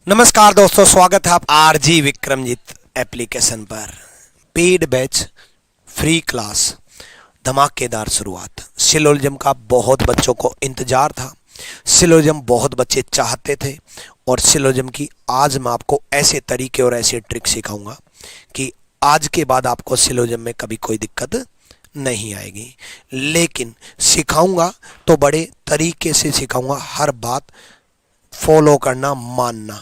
नमस्कार दोस्तों, स्वागत है आप आरजी विक्रमजीत एप्लीकेशन पर। पेड बैच, फ्री क्लास, धमाकेदार शुरुआत। सिलोजिज्म का बहुत बच्चों को इंतजार था, सिलोजिज्म बहुत बच्चे चाहते थे और सिलोजिज्म की आज मैं आपको ऐसे तरीके और ऐसे ट्रिक सिखाऊंगा कि आज के बाद आपको सिलोजिज्म में कभी कोई दिक्कत नहीं आएगी। लेकिन सिखाऊंगा तो बड़े तरीके से सिखाऊंगा, हर बात फॉलो करना, मानना।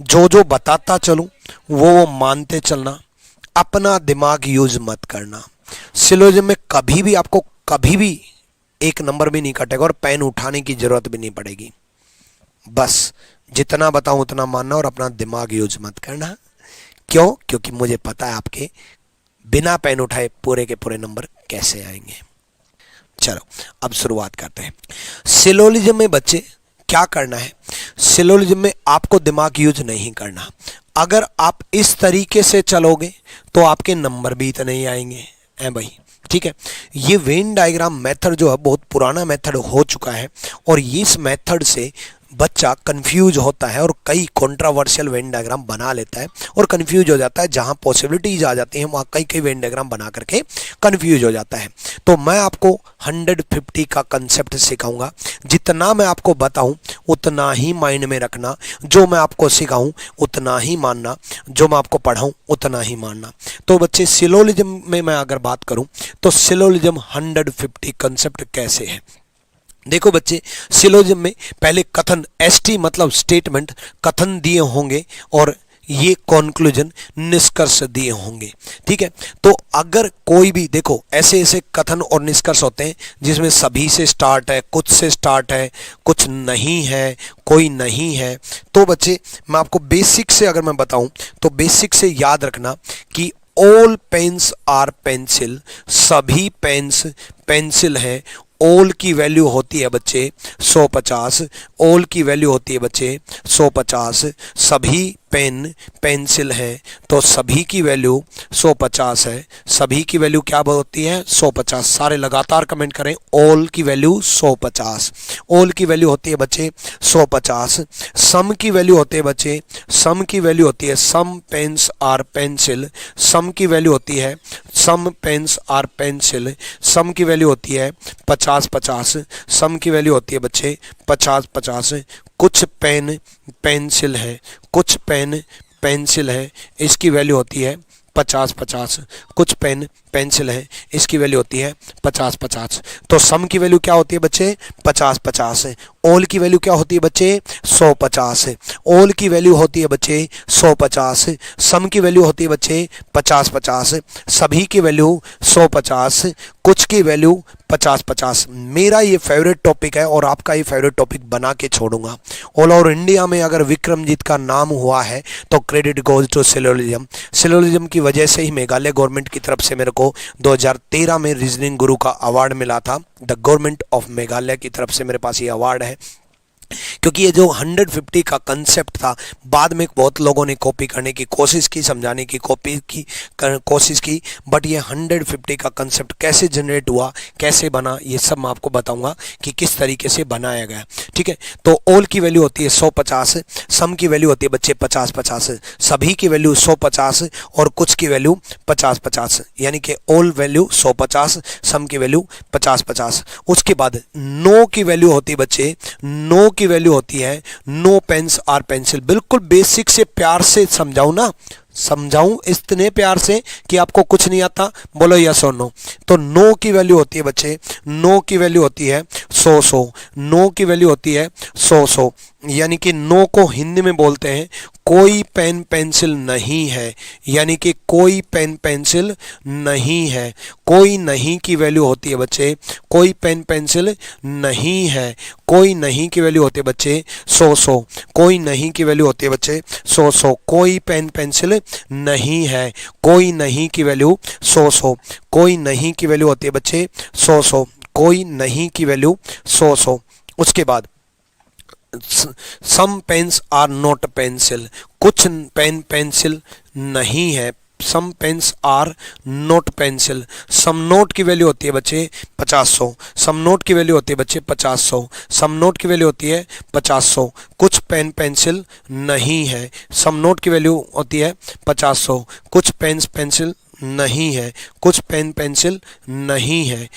जो जो बताता चलूं वो मानते चलना, अपना दिमाग यूज मत करना। सिलोजिज्म में कभी भी आपको कभी भी एक नंबर भी नहीं कटेगा और पेन उठाने की जरूरत भी नहीं पड़ेगी। बस जितना बताऊं उतना मानना और अपना दिमाग यूज मत करना। क्यों? क्योंकि मुझे पता है आपके बिना पेन उठाए पूरे के पूरे नंबर कैसे आएंगे। चलो अब शुरुआत करते हैं। सिलोजिज्म में बच्चे क्या करना है? सिलोजिज्म में आपको दिमाग यूज नहीं करना। अगर आप इस तरीके से चलोगे तो आपके नंबर भी इतने ही आएंगे भाई, ठीक है। ये वेन डायग्राम मेथड जो है बहुत पुराना मेथड हो चुका है और इस मेथड से बच्चा कंफ्यूज होता है और कई कंट्रोवर्शियल वेन डायग्राम बना लेता है और कंफ्यूज हो जाता है। जहां पॉसिबिलिटीज आ जाती हैं वहां कई कई वेन डायग्राम बना करके कंफ्यूज हो जाता है। तो मैं आपको 150 का कंसेप्ट सिखाऊंगा। जितना मैं आपको बताऊं उतना ही माइंड में रखना, जो मैं आपको सिखाऊं उतना ही मानना, जो मैं आपको पढ़ाऊं उतना ही मानना। तो बच्चे सिलोजिज्म में मैं अगर बात करूं तो सिलोजिज्म 150 कंसेप्ट कैसे है? देखो बच्चे, सिलोजिज्म में पहले कथन, एसटी मतलब स्टेटमेंट, कथन दिए होंगे और ये कॉन्क्लूजन, निष्कर्ष दिए होंगे, ठीक है। तो अगर कोई भी, देखो ऐसे ऐसे कथन और निष्कर्ष होते हैं जिसमें सभी से स्टार्ट है, कुछ से स्टार्ट है, कुछ नहीं है, कोई नहीं है। तो बच्चे मैं आपको बेसिक से अगर मैं बताऊं तो बेसिक से याद रखना कि ऑल पेन्स आर पेंसिल, सभी पेन्स पेंसिल है। ऑल की वैल्यू होती है बच्चे 150, ऑल की वैल्यू होती है बच्चे 150। सभी पेन पेंसिल है तो सभी की वैल्यू 150 है। सभी की वैल्यू क्या होती है? 150। सारे लगातार कमेंट करें, ऑल की वैल्यू 150। ऑल की वैल्यू होती है बच्चे 150। सम की वैल्यू होती है बच्चे, सम की वैल्यू होती है, सम पेन्स आर पेंसिल, सम की वैल्यू होती है, सम पेन्स आर पेंसिल, सम की वैल्यू होती है 50-50। सम की वैल्यू होती है बच्चे 50-50। कुछ पेन पेंसिल है, कुछ पेन पेंसिल है, इसकी वैल्यू होती है 50-50। कुछ पेन पेंसिल है, इसकी वैल्यू होती है 50-50। तो सम की वैल्यू क्या होती है बच्चे? 50-50। ऑल की वैल्यू क्या होती है बच्चे? 150। ऑल की वैल्यू होती है बच्चे 150। सम की वैल्यू होती है बच्चे 50-50। सभी की वैल्यू 150। कुछ की वैल्यू 50-50। मेरा ये फेवरेट टॉपिक है और आपका ये फेवरेट टॉपिक बना के छोड़ूंगा। ऑल ओवर इंडिया में अगर विक्रमजीत का नाम हुआ है तो credit goes to syllogism. Syllogism की वजह से ही मेघालय गवर्नमेंट की तरफ से मेरे को 2013 में रीजनिंग गुरु का अवार्ड मिला था। द गवर्नमेंट ऑफ मेघालय की तरफ से मेरे पास ये अवार्ड है, क्योंकि ये जो 150 का कंसेप्ट था बाद में बहुत लोगों ने कॉपी करने की कोशिश की, समझाने की कोशिश की, बट ये 150 का कंसेप्ट कैसे जनरेट हुआ, कैसे बना, ये सब मैं आपको बताऊंगा कि किस तरीके से बनाया गया, ठीक है। तो ऑल की वैल्यू होती है 150, सम की वैल्यू होती है बच्चे 50-50, सभी की वैल्यू 150 और कुछ की वैल्यू 50-50, यानी कि ऑल वैल्यू 150, सम की वैल्यू 50-50। उसके बाद नो की वैल्यू होती है बच्चे, नो की वैल्यू होती है नो पेन्स आर पेंसिल। बिल्कुल बेसिक से प्यार से समझाऊं ना, समझाऊं इतने प्यार से कि आपको कुछ नहीं आता, बोलो यस और नो। तो नो की वैल्यू होती है बच्चे, नो की वैल्यू होती है 100। नो की वैल्यू होती है 100, यानी कि नो को हिंदी में बोलते हैं कोई पेन पेंसिल नहीं है, यानी कि कोई पेन पेंसिल नहीं है। कोई नहीं की वैल्यू होती है बच्चे, कोई पेन पेंसिल नहीं है। कोई नहीं की वैल्यू होती है बच्चे 100। कोई नहीं की वैल्यू होती है बच्चे 100। कोई पेन पेंसिल नहीं है। कोई नहीं की वैल्यू 100। कोई नहीं की वैल्यू होती है बच्चे 100। कोई नहीं की वैल्यू 100। उसके बाद some pens are not pencil, कुछ पेन पेंसिल नहीं है। Some pens are not pencil. Some not की वैल्यू होती है बच्चे 500, सम नोट की वैल्यू होती है बच्चे 500, सम नोट की वैल्यू होती है 500। कुछ पेन पेंसिल नहीं है। सम नोट की वैल्यू होती है 50-100। कुछ पेन पेंसिल नहीं है, कुछ पेन पेंसिल नहीं है।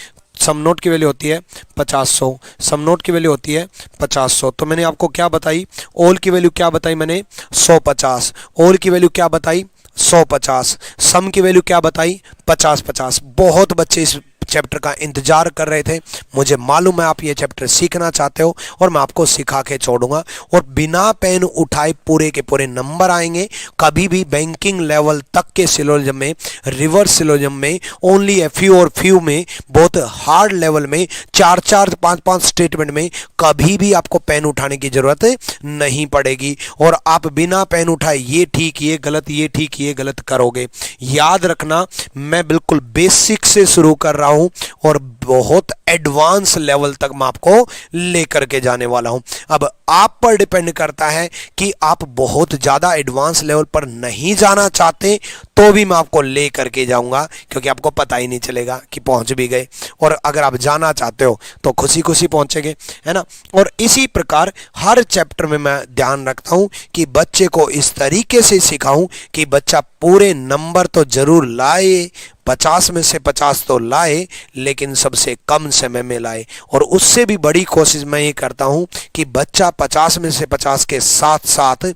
सम नोट की वैल्यू होती है 50-100, सम नोट की वैल्यू होती है 50-100। तो मैंने आपको क्या बताई, ऑल की वैल्यू क्या बताई मैंने, 100-50। ऑल की वैल्यू क्या बताई, 100-50। सम की वैल्यू क्या बताई, 50-50। बहुत बच्चे इस चैप्टर का इंतजार कर रहे थे। मुझे मालूम है आप ये चैप्टर सीखना चाहते हो और मैं आपको सिखा के छोड़ूंगा। और बिना पेन उठाए पूरे के पूरे नंबर आएंगे। कभी भी बैंकिंग लेवल तक के सिलोजिज्म में, रिवर्स सिलोजिज्म में, ओनली ए फ्यू और फ्यू में, बहुत हार्ड लेवल में, 4-4 5-5 स्टेटमेंट में कभी भी आपको पेन उठाने की जरूरत नहीं पड़ेगी। और आप बिना पेन उठाए ये ठीक ये गलत, ये ठीक ये गलत करोगे। याद रखना, मैं बिल्कुल बेसिक से शुरू कर रहा हूं और बहुत एडवांस लेवल तक मैं आपको लेकर के जाने वाला हूं। अब आप पर डिपेंड करता है कि आप बहुत ज्यादा एडवांस लेवल पर नहीं जाना चाहते तो भी मैं आपको लेकर के जाऊंगा, क्योंकि आपको पता ही नहीं चलेगा कि पहुंच भी गए। और अगर आप जाना चाहते हो तो खुशी खुशी पहुंचेंगे, है ना। और इसी प्रकार हर चैप्टर में मैं ध्यान रखता हूं कि बच्चे को इस तरीके से सिखाऊं कि बच्चा पूरे नंबर तो जरूर लाए, 50 में से 50 तो लाए, लेकिन सबसे कम समय में लाए। और उससे भी बड़ी कोशिश मैं ये करता हूं कि बच्चा 50 में से 50 के साथ साथ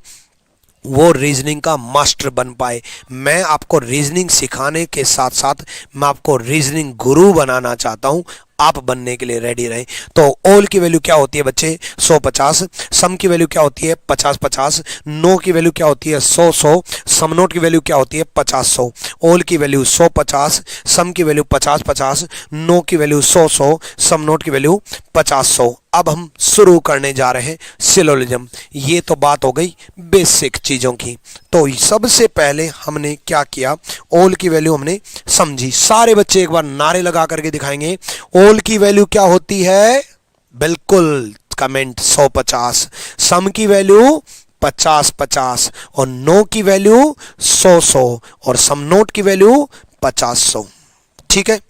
वो रीजनिंग का मास्टर बन पाए। मैं आपको रीजनिंग सिखाने के साथ साथ मैं आपको रीजनिंग गुरु बनाना चाहता हूं। आप बनने के लिए रेडी रहें। तो ऑल की वैल्यू क्या होती है बच्चे, 100-50। सम की वैल्यू क्या होती है, 50-50। नो की वैल्यू क्या होती है, 100-100। सम नोट की वैल्यू क्या होती है, 50-100। ऑल की वैल्यू 100-50, सम की वैल्यू 50-50, नो की वैल्यू 100-100, सम नोट की वैल्यू 50-100। अब हम शुरू करने जा रहे हैं सिलोजिज्म। ये तो बात हो गई बेसिक चीजों की। तो सबसे पहले हमने क्या किया, ऑल की वैल्यू हमने समझी। सारे बच्चे एक बार नारे लगा करके दिखाएंगे, ऑल की वैल्यू क्या होती है, बिल्कुल कमेंट 100-50। सम की वैल्यू 50-50 और नो की वैल्यू 100-100 और सम नोट की वैल्यू 50-100। ठीक है।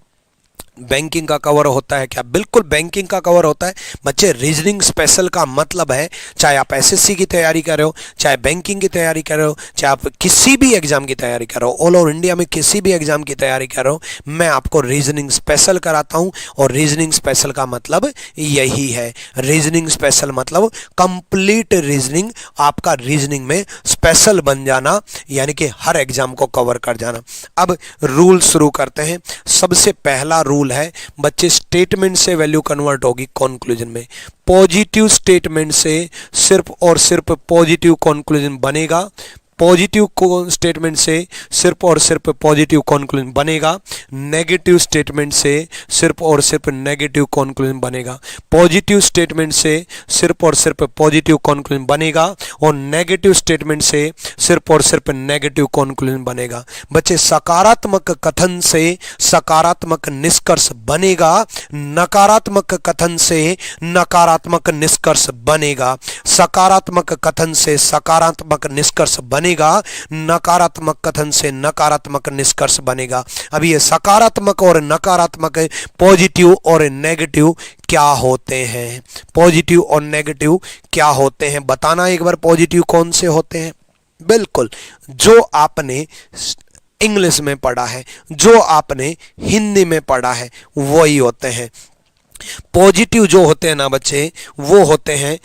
बैंकिंग का कवर होता है क्या, बिल्कुल बैंकिंग का कवर होता है बच्चे। रीजनिंग स्पेशल का मतलब है, चाहे आप एसएससी की तैयारी कर रहे हो, चाहे बैंकिंग की तैयारी कर रहे हो, चाहे आप किसी भी एग्जाम की तैयारी कर रहे हो, ऑल ओवर इंडिया में किसी भी एग्जाम की तैयारी कर रहे हो, मैं आपको रीजनिंग स्पेशल कराता हूं। और रीजनिंग स्पेशल का मतलब यही है। रीजनिंग स्पेशल मतलब कंप्लीट रीजनिंग, आपका रीजनिंग में स्पेशल बन जाना, यानी कि हर एग्जाम को कवर कर जाना। अब रूल शुरू करते हैं। सबसे पहला रूल है बच्चे, स्टेटमेंट से वैल्यू कन्वर्ट होगी कंक्लूजन में। पॉजिटिव स्टेटमेंट से सिर्फ और सिर्फ पॉजिटिव कंक्लूजन बनेगा। पॉजिटिव स्टेटमेंट से सिर्फ और सिर्फ पॉजिटिव कंक्लूजन बनेगा। नेगेटिव स्टेटमेंट से सिर्फ और सिर्फ नेगेटिव कंक्लूजन बनेगा। पॉजिटिव स्टेटमेंट से सिर्फ और सिर्फ पॉजिटिव कंक्लूजन बनेगा और नेगेटिव स्टेटमेंट से सिर्फ और सिर्फ नेगेटिव कंक्लूजन बनेगा। बच्चे, सकारात्मक कथन से सकारात्मक निष्कर्ष बनेगा, नकारात्मक कथन से नकारात्मक निष्कर्ष बनेगा। सकारात्मक कथन से सकारात्मक निष्कर्ष बनेगा, नकारात्मक कथन से नकारात्मक निष्कर्ष बनेगा। अब ये सकारात्मक और नकारात्मक, पॉजिटिव और नेगेटिव क्या होते हैं, पॉजिटिव और नेगेटिव क्या होते हैं, बताना एक बार। पॉजिटिव कौन से होते हैं, बिल्कुल जो आपने इंग्लिश में पढ़ा है, जो आपने हिंदी में पढ़ा है, वही होते हैं। पॉजिटिव जो होते हैं ना बच्चे, वो होते हैं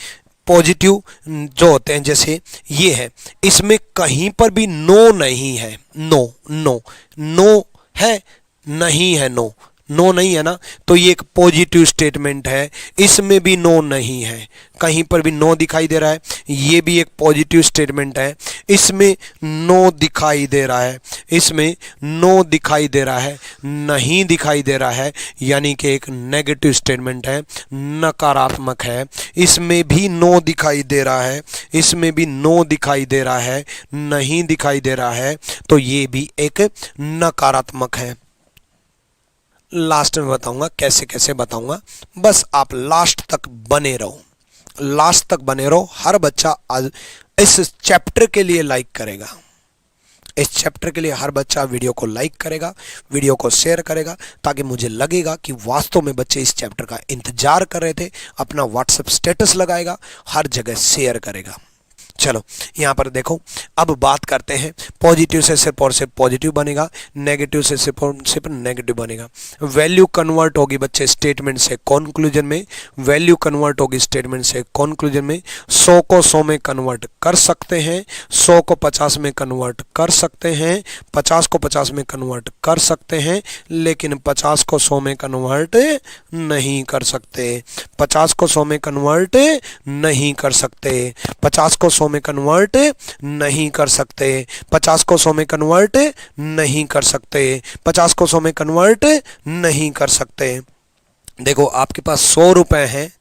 पॉजिटिव जो होते हैं, जैसे ये है, इसमें कहीं पर भी नो नहीं है। नो नो नो है, नहीं है, नो नो नहीं है ना, तो ये एक पॉजिटिव स्टेटमेंट है। इसमें भी नो नहीं है, कहीं पर भी नो दिखाई दे रहा है, ये भी एक पॉजिटिव स्टेटमेंट है। इसमें नो दिखाई दे रहा है, इसमें नो दिखाई दे रहा है, नहीं दिखाई दे रहा है, यानी कि एक नेगेटिव स्टेटमेंट है, नकारात्मक है। इसमें भी नो दिखाई दे रहा है, इसमें भी नो दिखाई दे रहा है, नहीं दिखाई दे रहा है, तो ये भी एक नकारात्मक है। लास्ट में बताऊंगा, कैसे कैसे बताऊंगा, बस आप लास्ट तक बने रहो, लास्ट तक बने रहो। हर बच्चा आज इस चैप्टर के लिए लाइक करेगा, इस चैप्टर के लिए हर बच्चा वीडियो को लाइक करेगा, वीडियो को शेयर करेगा, ताकि मुझे लगेगा कि वास्तव में बच्चे इस चैप्टर का इंतजार कर रहे थे। अपना व्हाट्सएप स्टेटस लगाएगा, हर जगह शेयर करेगा। चलो यहाँ पर देखो, अब बात करते हैं पॉजिटिव से सिर्फ और सिर्फ पॉजिटिव बनेगा, नेगेटिव से सिर्फ और सिर्फ नेगेटिव बनेगा। वैल्यू कन्वर्ट होगी बच्चे स्टेटमेंट से कंक्लूजन में, वैल्यू कन्वर्ट होगी स्टेटमेंट से कंक्लूजन में। 100 को 100 में कन्वर्ट कर सकते हैं, 100 को 50 में कन्वर्ट कर सकते हैं, 50 को 50 में कन्वर्ट कर सकते हैं, लेकिन 50 को 100 में कन्वर्ट नहीं कर सकते। 50 को 100 में कन्वर्ट नहीं कर सकते, 50 को 100 में कन्वर्ट नहीं कर सकते, 50 को 100 में कन्वर्ट नहीं कर सकते, 50 को 100 में कन्वर्ट नहीं कर सकते। देखो आपके पास 100 रुपए हैं,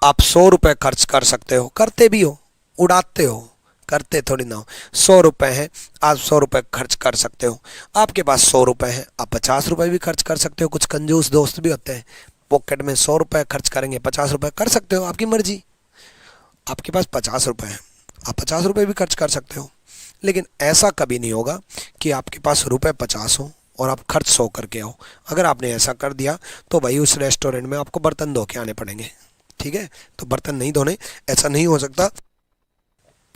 आप 100 रुपए खर्च कर सकते हो, करते भी हो, उड़ाते हो, करते थोड़ी ना हो। 100 रुपए हैं, आप 100 रुपए खर्च कर सकते हो। आपके पास 100 रुपए हैं, आप 50 रुपए भी खर्च कर सकते हो। कुछ कंजूस दोस्त भी होते हैं, पॉकेट में 100 रुपए खर्च करेंगे, 50 रुपए कर सकते हो, आपकी मर्जी। आपके पास 50 रुपए हैं, आप 50 रुपए भी खर्च कर सकते हो। लेकिन ऐसा कभी नहीं होगा कि आपके पास रुपए 50 हो और आप खर्च 100 करके आओ। अगर आपने ऐसा कर दिया तो भाई उस रेस्टोरेंट में आपको बर्तन धो के आने पड़ेंगे, ठीक है। तो बर्तन नहीं धोने, ऐसा नहीं हो सकता।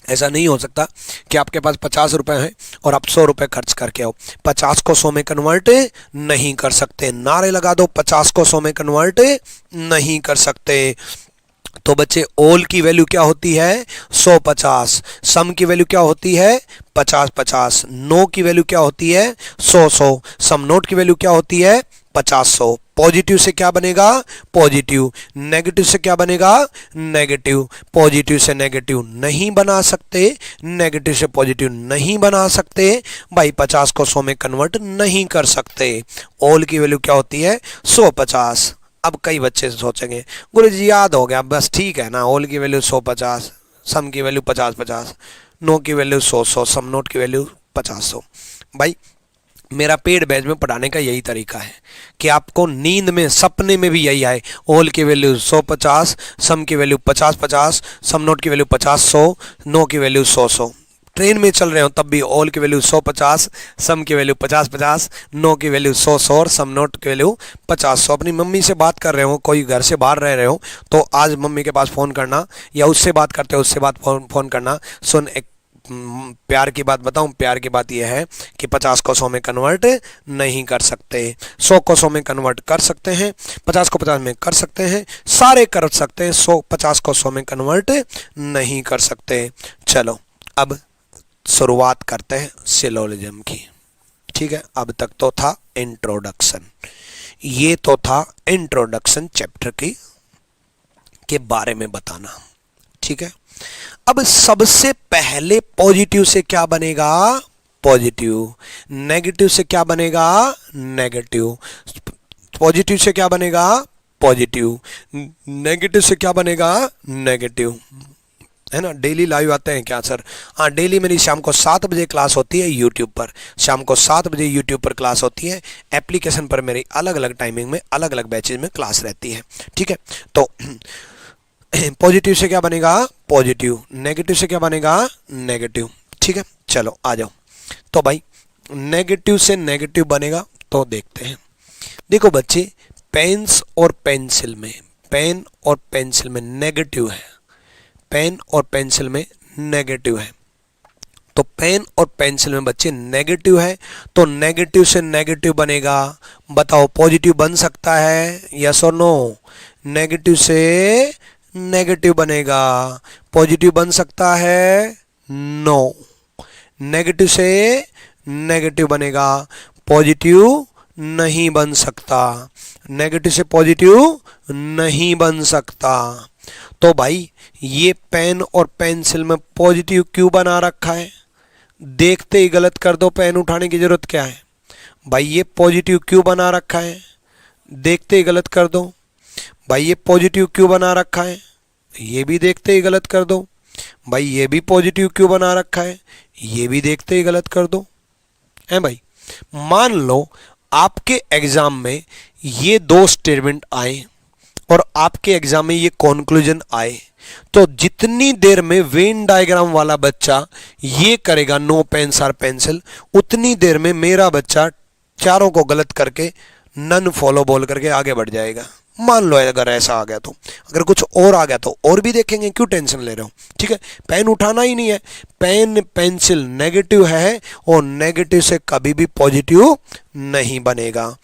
ऐसा नहीं हो सकता कि आपके पास 50 रुपए हैं और आप 100 रुपए खर्च करके आओ। 50 को 100 में कन्वर्ट नहीं कर सकते। नारे लगा दो, 50 को 100 में कन्वर्ट नहीं कर सकते। तो बच्चे ऑल की वैल्यू क्या होती है? 100 50। सम की वैल्यू क्या होती है? 50 50। नो की वैल्यू क्या होती है? 100 100। सम नोट की वैल्यू क्या होती है? 50 100। पॉजिटिव से क्या बनेगा? पॉजिटिव। नेगेटिव से क्या बनेगा? नेगेटिव। पॉजिटिव से नेगेटिव नहीं बना सकते, नेगेटिव से पॉजिटिव नहीं बना सकते भाई। 50 को 100 में कन्वर्ट नहीं कर सकते। ऑल की वैल्यू क्या होती है? 100 50। अब कई बच्चे सोचेंगे गुरु जी याद हो गया, बस ठीक है ना, ऑल की वैल्यू 100 50, सम की वैल्यू 50 50, नो की वैल्यू 100 100, सम नोट की वैल्यू 50 100। भाई मेरा पेड बैच में पढ़ाने का यही तरीका है कि आपको नींद में, सपने में भी यही आए। ऑल की वैल्यू 100 50, सम की वैल्यू 50 50, सम नोट की वैल्यू 50 100, नो की वैल्यू 100 100। ट्रेन में चल रहे हो तब भी ऑल की वैल्यू 100 50, सम की वैल्यू 50 50, नो की वैल्यू 100 100 और सम नोट की वैल्यू 50 100। अपनी मम्मी से बात कर रहे हो, कोई घर से बाहर रह रहे हो तो आज मम्मी के पास फ़ोन करना, या उससे बात करते हो उससे बात फ़ोन करना। सुन, एक प्यार की बात बताऊं, प्यार की बात यह है कि 50 को 100 में कन्वर्ट नहीं कर सकते, 100 को 100 में कन्वर्ट कर सकते हैं, 50 को 50 में कर सकते हैं, सारे कर सकते हैं, 100 50 को 100 में कन्वर्ट नहीं कर सकते। चलो अब शुरुआत करते हैं सिलोजिज्म की, ठीक है। अब तक तो था इंट्रोडक्शन, ये तो था इंट्रोडक्शन चैप्टर की के बारे में बताना, ठीक है। अब सबसे पहले पॉजिटिव से क्या बनेगा? पॉजिटिव। नेगेटिव से क्या बनेगा? नेगेटिव। पॉजिटिव से क्या बनेगा? पॉजिटिव। नेगेटिव से क्या बनेगा? नेगेटिव, है ना। डेली लाइव आते हैं क्या सर? हाँ, डेली मेरी शाम को 7 बजे क्लास होती है यूट्यूब पर, शाम को 7 बजे यूट्यूब पर क्लास होती है। एप्लीकेशन पर मेरी अलग अलग टाइमिंग में अलग अलग बैचेज में क्लास रहती है, ठीक है। तो पॉजिटिव से क्या बनेगा? पॉजिटिव। नेगेटिव से क्या बनेगा? नेगेटिव, ठीक है। चलो आ जाओ। तो भाई नेगेटिव से नेगेटिव बनेगा तो देखते हैं। देखो बच्चे, पेन्स और पेंसिल में, पेन और पेंसिल में नेगेटिव है, पेन और पेंसिल में नेगेटिव है। तो पेन और पेंसिल में बच्चे नेगेटिव है, तो नेगेटिव से नेगेटिव बनेगा। बताओ पॉजिटिव बन सकता है? यस और नो? नेगेटिव से नेगेटिव बनेगा। पॉजिटिव बन सकता है? नो। नेगेटिव से नेगेटिव बनेगा, पॉजिटिव नहीं बन सकता। नेगेटिव से पॉजिटिव नहीं बन सकता। तो भाई ये पेन और पेंसिल में पॉजिटिव क्यों बना रखा है? देखते ही गलत कर दो, पेन उठाने की जरूरत क्या है? भाई ये पॉजिटिव क्यों बना रखा है? देखते ही गलत कर दो। भाई ये पॉजिटिव क्यों बना रखा है? ये भी देखते ही गलत कर दो। भाई ये भी पॉजिटिव क्यों बना रखा है? ये भी देखते ही गलत कर दो। है भाई, मान लो आपके एग्जाम में ये 2 स्टेटमेंट आए और आपके एग्जाम में ये कंक्लूजन आए, तो जितनी देर में वेन डायग्राम वाला बच्चा ये करेगा नो पेन्स और पेंसिल, उतनी देर में मेरा बच्चा चारों को गलत करके नन फॉलो बोल करके आगे बढ़ जाएगा। मान लो अगर ऐसा आ गया तो, अगर कुछ और आ गया तो और भी देखेंगे, क्यों टेंशन ले रहे हो। ठीक है, पेन उठाना ही नहीं है, पेन पेंसिल नेगेटिव है और नेगेटिव से कभी भी पॉजिटिव नहीं बनेगा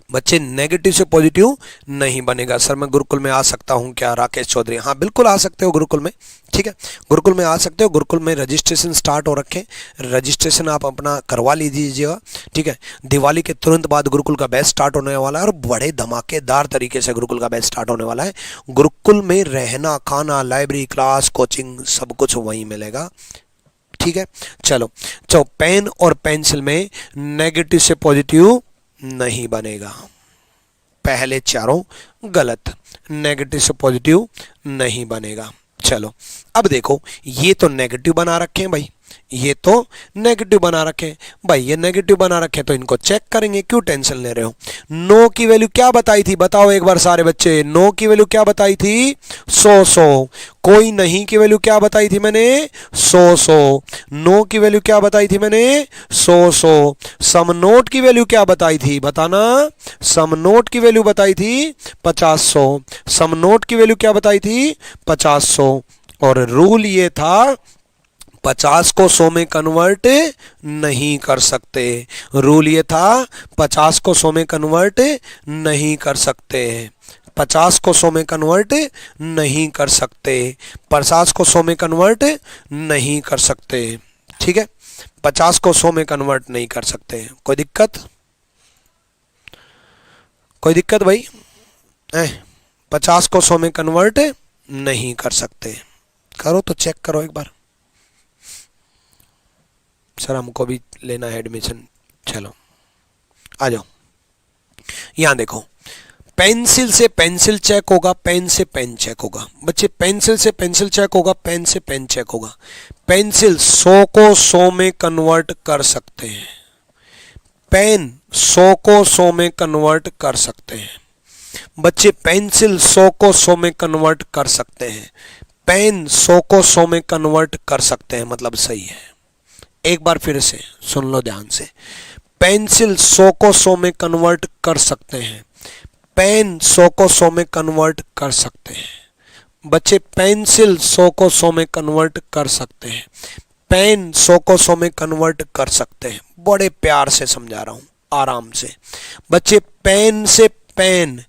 बच्चे, नेगेटिव से पॉजिटिव नहीं बनेगा। सर मैं गुरुकुल में आ सकता हूं क्या, राकेश चौधरी? हाँ बिल्कुल आ सकते हो गुरुकुल में। ठीक है, गुरुकुल में आ सकते हो। गुरुकुल में रजिस्ट्रेशन स्टार्ट हो रखे, रजिस्ट्रेशन आप अपना करवा लीजिएगा। ठीक है, दिवाली के तुरंत बाद गुरुकुल का बैच स्टार्ट होने वाला है और बड़े धमाकेदार तरीके से गुरुकुल का बैच स्टार्ट होने वाला है। गुरुकुल में रहना, खाना, लाइब्रेरी, क्लास, कोचिंग सब कुछ वहीं मिलेगा। ठीक है, चलो पेन और पेंसिल में नेगेटिव से पॉजिटिव नहीं बनेगा, पहले चारों गलत, नेगेटिव से पॉजिटिव नहीं बनेगा। चलो अब देखो, ये तो नेगेटिव बना रखे हैं भाई, ये तो नेगेटिव बना रखे हैं भाई, ये नेगेटिव बना रखे हैं तो इनको चेक करेंगे, क्यों टेंशन ले रहे हो। नो की वैल्यू क्या बताई थी, बताओ एक बार सारे बच्चे, नो की वैल्यू क्या बताई थी, 100। कोई नहीं की वैल्यू क्या बताई थी मैंने, 100। नो की वैल्यू क्या बताई थी मैंने, 100। सम नोट की वैल्यू क्या बताई थी, बताना, सम नोट की वैल्यू बताई थी 50। सम नोट की वैल्यू क्या बताई थी, 50। और रूल ये था 50 को 100 में कन्वर्ट नहीं कर सकते, रूल ये था 50 को 100 में कन्वर्ट नहीं कर सकते, 50 को 100 में कन्वर्ट नहीं कर सकते, 50 को 100 में कन्वर्ट नहीं कर सकते। ठीक है, 50 को 100 में कन्वर्ट नहीं कर सकते। कोई दिक्कत, कोई दिक्कत भाई? 50 को 100 में कन्वर्ट नहीं कर सकते, करो तो चेक करो एक बार। सर हमको भी लेना है एडमिशन, चलो आ जाओ। यहां देखो, पेंसिल से पेंसिल चेक होगा, पेन से पेन चेक होगा बच्चे, पेंसिल से पेंसिल चेक होगा, पेन से पेन चेक होगा। पेंसिल 100 को 100 में कन्वर्ट कर सकते हैं, पेन 100 को 100 में कन्वर्ट कर सकते हैं बच्चे, पेंसिल 100 को 100 में कन्वर्ट कर सकते हैं, पेन 100 को 100 में कन्वर्ट कर सकते हैं, मतलब सही है। एक बार फिर से सुन लो ध्यान से, पेंसिल 100 को 100 में कन्वर्ट कर सकते हैं, पेन 100 को 100 में कन्वर्ट कर सकते हैं बच्चे, पेंसिल 100 को 100 में कन्वर्ट कर सकते हैं, पेन 100 को 100 में कन्वर्ट कर सकते हैं। बड़े प्यार से समझा रहा हूं, आराम से बच्चे। पेन से पेन,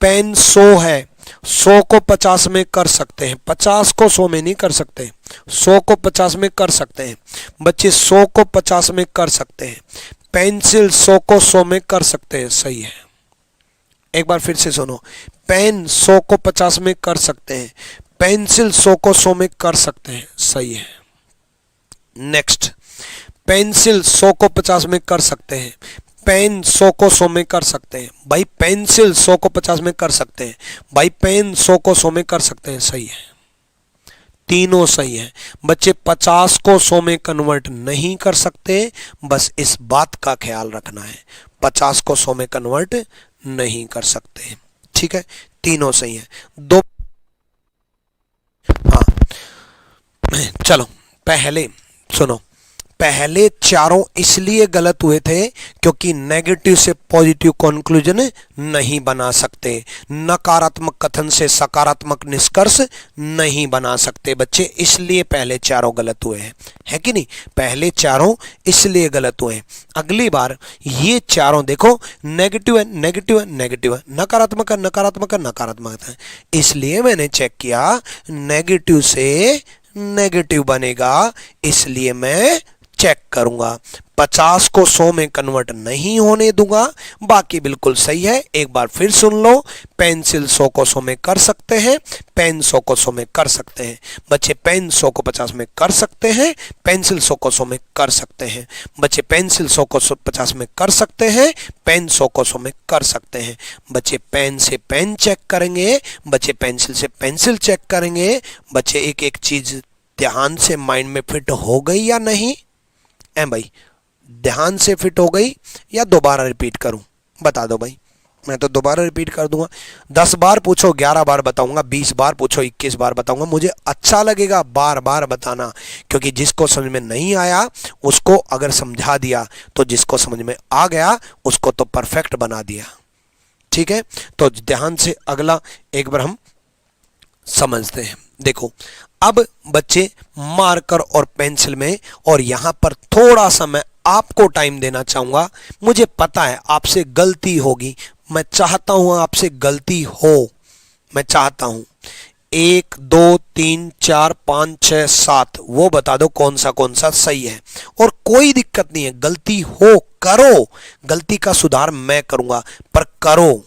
पेन 100 है, 100 को 50 में कर सकते हैं, 50 को 100 में नहीं कर सकते, 100 को 50 में कर सकते हैं बच्चे, 100 को 50 में कर सकते हैं। पेंसिल 100 को 100 में कर सकते हैं, सही है। एक बार फिर से सुनो, पेन 100 को 50 में कर सकते हैं, पेंसिल 100 को 100 में कर सकते हैं, सही है। नेक्स्ट, पेंसिल 100 को 50 में कर सकते हैं, पेन 100 को 100 में कर सकते हैं भाई, पेंसिल 100 को 50 में कर सकते हैं भाई, पेन 100 को 100 में कर सकते हैं, सही है, तीनों सही है बच्चे। 50 को 100 में कन्वर्ट नहीं कर सकते, बस इस बात का ख्याल रखना है, 50 को 100 में कन्वर्ट नहीं कर सकते। ठीक है, तीनों सही है। दो, हाँ चलो, पहले सुनो, पहले चारों इसलिए गलत हुए थे क्योंकि नेगेटिव से पॉजिटिव कंक्लूजन नहीं बना सकते, नकारात्मक कथन से सकारात्मक निष्कर्ष नहीं बना सकते बच्चे, इसलिए पहले चारों गलत हुए हैं, है कि नहीं? पहले चारों इसलिए गलत हुए हैं। अगली बार ये चारों देखो, नेगेटिव है, नेगेटिव है, नेगेटिव है, नकारात्मक है, नकारात्मक है, नकारात्मक है, इसलिए मैंने चेक किया नेगेटिव से नेगेटिव बनेगा, इसलिए मैं चेक करूंगा, 50 को 100 में कन्वर्ट नहीं होने दूंगा, बाकी बिल्कुल सही है। एक बार फिर सुन लो, पेंसिल 100 को 100 में कर सकते हैं, पेन 100 को 100 में कर सकते हैं बच्चे, पेन 100 को 50 में कर सकते हैं, पेंसिल 100 को 100 में कर सकते हैं बच्चे, पेंसिल 100 को 50 में कर सकते हैं, पेन 100 को 100 में कर सकते हैं बच्चे। पेन से पेन चेक करेंगे बच्चे, पेंसिल से पेंसिल चेक करेंगे बच्चे। एक एक चीज ध्यान से माइंड में फिट हो गई या नहीं? भाई ध्यान से फिट हो गई या दोबारा रिपीट करूं? बता दो भाई, मैं तो दोबारा रिपीट कर दूंगा। 10 बार पूछो 11 बार बताऊंगा, 20 बार पूछो 21 बार बताऊंगा, मुझे अच्छा लगेगा बार बार बताना, क्योंकि जिसको समझ में नहीं आया उसको अगर समझा दिया तो जिसको समझ में आ गया उसको तो परफेक्ट बना दिया। ठीक है, तो ध्यान से अगला एक बार हम समझते हैं। देखो अब बच्चे मार्कर और पेंसिल में, और यहां पर थोड़ा सा मैं आपको टाइम देना चाहूंगा। मुझे पता है आपसे गलती होगी, मैं चाहता हूं आपसे गलती हो, मैं चाहता हूं। 1 2 3 4 5 6 7 वो बता दो कौन सा सही है। और कोई दिक्कत नहीं है, गलती हो करो, गलती का सुधार मैं करूंगा, पर करो।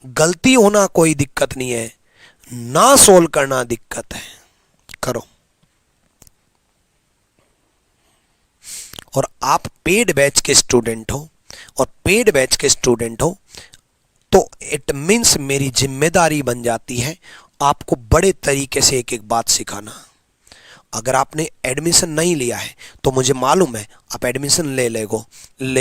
गलती होना कोई दिक्कत नहीं है, ना सोल्व करना दिक्कत है। करो। और आप पेड बैच के स्टूडेंट हो, और पेड बैच के स्टूडेंट हो तो इट मीन्स मेरी जिम्मेदारी बन जाती है आपको बड़े तरीके से एक एक बात सिखाना। अगर आपने एडमिशन नहीं लिया है तो मुझे मालूम है आप एडमिशन ले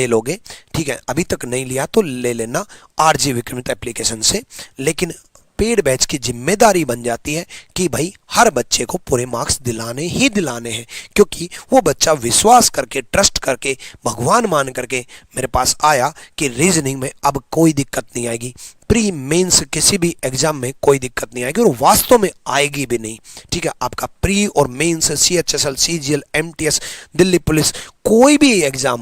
लोगे, ठीक है। अभी तक नहीं लिया तो ले लेना आरजी विक्रमित एप्लीकेशन से। लेकिन पेड बैच की जिम्मेदारी बन जाती है कि भाई हर बच्चे को पूरे मार्क्स दिलाने ही दिलाने हैं, क्योंकि वो बच्चा विश्वास करके, ट्रस्ट करके, भगवान मान करके मेरे पास आया कि रीजनिंग में अब कोई दिक्कत नहीं आएगी, प्री मेंस किसी भी एग्जाम में कोई दिक्कत नहीं आएगी, और वास्तव में आएगी भी नहीं, ठीक है। आपका प्री और mains, CHSL, CGL, MTS, Delhi police, कोई भी एग्जाम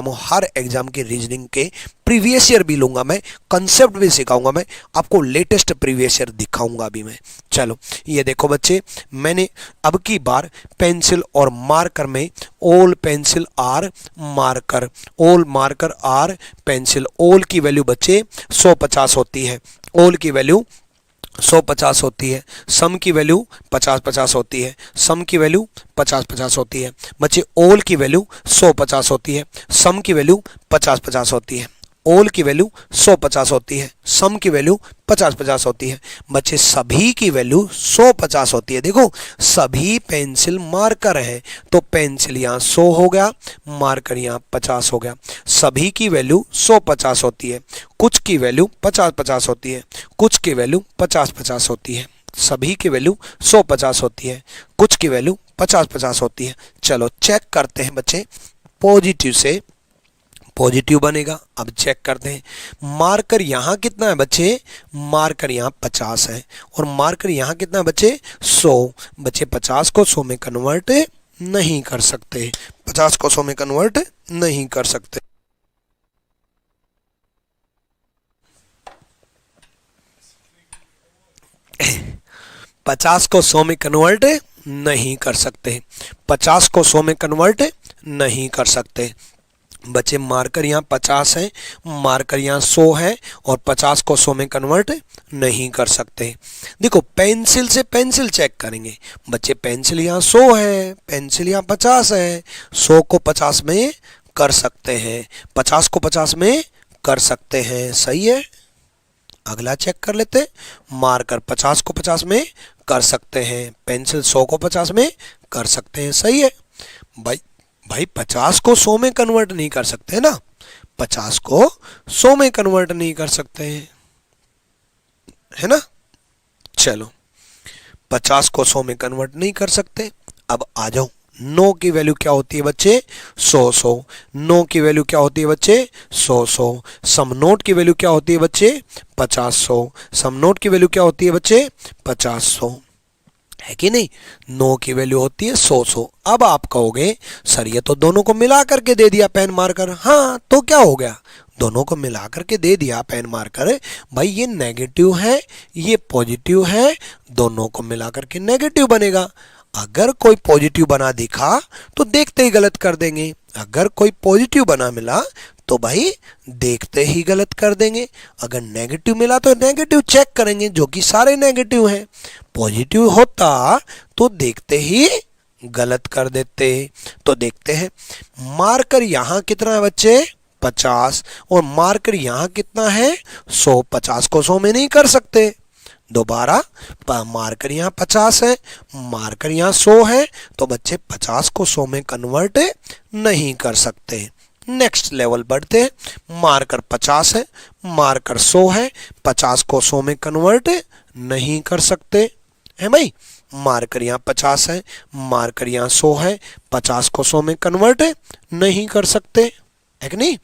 हो, हर एग्जाम के रीजनिंग के प्रीवियस ईयर भी लूंगा मैं, कंसेप्ट भी सिखाऊंगा मैं, आपको लेटेस्ट प्रीवियस ईयर दिखाऊंगा भी मैं। चलो ये देखो बच्चे, मैंने अब की बार पेंसिल और मार्कर में all pencil are marker, all marker are pencil, all की वैल्यू बच्चे 150 होती है, ऑल की वैल्यू 150 होती है, सम की वैल्यू 50-50 होती है, सम की वैल्यू 50-50 होती है बच्चे, ऑल की वैल्यू 150 होती है, सम की वैल्यू 50-50 होती है, ऑल की वैल्यू 150 होती है, सम की वैल्यू 50-50 होती है बच्चे, सभी की वैल्यू 150 होती है। देखो सभी पेंसिल मार्कर है तो पेंसिल यहाँ 100 हो गया, मार्कर यहाँ 50 हो गया। सभी की वैल्यू 150 होती है, कुछ की वैल्यू 50-50 होती है, कुछ की वैल्यू 50-50 होती है, सभी की वैल्यू 150 होती है, कुछ की वैल्यू 50-50 होती है। चलो चेक करते हैं बच्चे, पॉजिटिव से पॉजिटिव बनेगा। अब चेक करते हैं, मार्कर यहाँ कितना है बच्चे, मार्कर यहाँ 50 है, और मार्कर यहाँ कितना है बच्चे 100। बच्चे 50 को 100 में कन्वर्ट नहीं कर सकते, 50 को 100 में कन्वर्ट नहीं कर सकते। पचास को 100 में कन्वर्ट नहीं कर सकते, 50 को 100 में कन्वर्ट नहीं कर सकते बच्चे। मार्कर यहाँ 50 है, मार्कर यहाँ 100 है, और 50 को 100 में कन्वर्ट नहीं कर सकते। देखो पेंसिल से पेंसिल चेक करेंगे बच्चे, पेंसिल यहाँ 100 है, पेंसिल यहाँ 50 है, 100 को 50 में कर सकते हैं, 50 को 50 में कर सकते हैं, सही है। अगला चेक कर लेते, मार्कर 50 को 50 में कर सकते हैं, पेंसिल 100 को 50 में कर सकते हैं, सही है। भाई 50 को 100 में कन्वर्ट नहीं कर सकते ना, 50 को 100 में कन्वर्ट नहीं कर सकते हैं, है ना। चलो 50 को 100 में कन्वर्ट नहीं कर सकते। अब आ जाओ, 9 की वैल्यू क्या होती है बच्चे 100। 9 की वैल्यू क्या होती है बच्चे 100। सम नोट की वैल्यू क्या होती है बच्चे 50। सम नोट की वैल्यू क्या होती है बच्चे 50, है कि नहीं। 9 की वैल्यू होती है 100। अब आप कहोगे सर ये तो दोनों को मिला करके दे दिया पेन मार्कर, हाँ तो क्या हो गया, दोनों को मिला करके दे दिया पेन मार्कर। भाई ये नेगेटिव है, ये पॉजिटिव है, दोनों को मिला करके नेगेटिव बनेगा। अगर कोई पॉजिटिव बना दिखा तो देखते ही गलत कर देंगे, अगर कोई पॉजिटिव बना मिला तो भाई देखते ही गलत कर देंगे, अगर नेगेटिव मिला तो नेगेटिव चेक करेंगे, जो कि सारे नेगेटिव हैं। पॉजिटिव होता तो देखते ही गलत कर देते। तो देखते हैं, मार्कर यहाँ कितना है बच्चे 50, और मार्कर यहाँ कितना है 100। 50 को 100 में नहीं कर सकते, दोबारा मार्कर यहाँ 50 है, मार्कर यहाँ 100 है, तो बच्चे 50 को 100 में कन्वर्ट नहीं कर सकते। नेक्स्ट लेवल बढ़ते हैं, मार्कर 50 है, मार्कर 100 है, 50 को 100 में कन्वर्ट नहीं कर सकते, है भाई। मार्कर यहाँ 50 है, मार्कर यहाँ 100 है, 50 को 100 में कन्वर्ट नहीं कर सकते, है कि नहीं।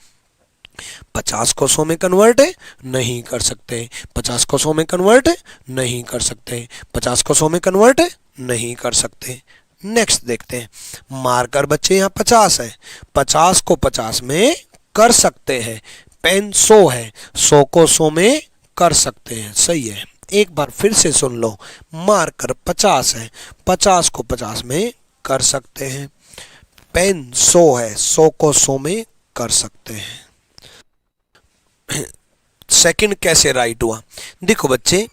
50 को 100 में कन्वर्ट नहीं कर सकते, 50 को 100 में कन्वर्ट नहीं कर सकते, 50 को 100 में कन्वर्ट नहीं कर सकते। नेक्स्ट देखते हैं, मार्कर बच्चे यहाँ 50 है, 50 को 50 में कर सकते हैं। पेन 100 है, 100 को 100 में कर सकते हैं, सही है। एक बार फिर से सुन लो, मार्कर 50 है, 50 को 50 में कर सकते हैं। पेन 100 है, 100 को 100 में कर सकते हैं। सेकंड कैसे राइट हुआ, देखो बच्चे,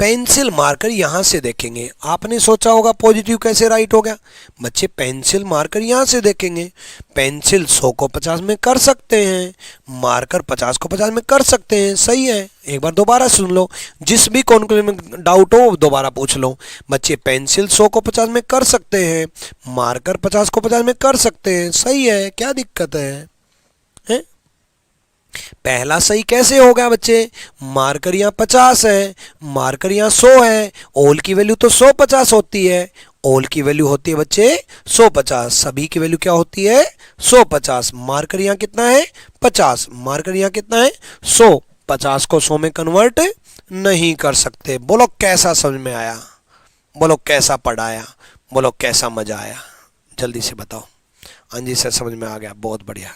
पेंसिल मार्कर यहां से देखेंगे, आपने सोचा होगा पॉजिटिव कैसे राइट हो गया। बच्चे पेंसिल मार्कर यहां से देखेंगे, पेंसिल 100 को 50 में कर सकते हैं, मार्कर 50 को 50 में कर सकते हैं, सही है। एक बार दोबारा सुन लो, जिस भी कॉन्क्लूजन में डाउट हो दोबारा पूछ लो। बच्चे पेंसिल 100 को 50 में कर सकते हैं, मार्कर 50 को 50 में कर सकते हैं, सही है, क्या दिक्कत है? पहला सही कैसे हो गया बच्चे, मार्कर यहाँ 50 है, मार्कर यहाँ 100 है, ओल की वैल्यू तो 150 होती है, ओल की वैल्यू होती है बच्चे 150, सभी की वैल्यू क्या होती है 150। मार्कर यहाँ कितना है 50, मार्कर यहाँ कितना है 100, 50 को 100 में कन्वर्ट नहीं कर सकते। बोलो कैसा समझ में आया, बोलो कैसा पढ़ाया, बोलो कैसा मजा आया, जल्दी से बताओ। हाँ जी सर समझ में आ गया, बहुत बढ़िया।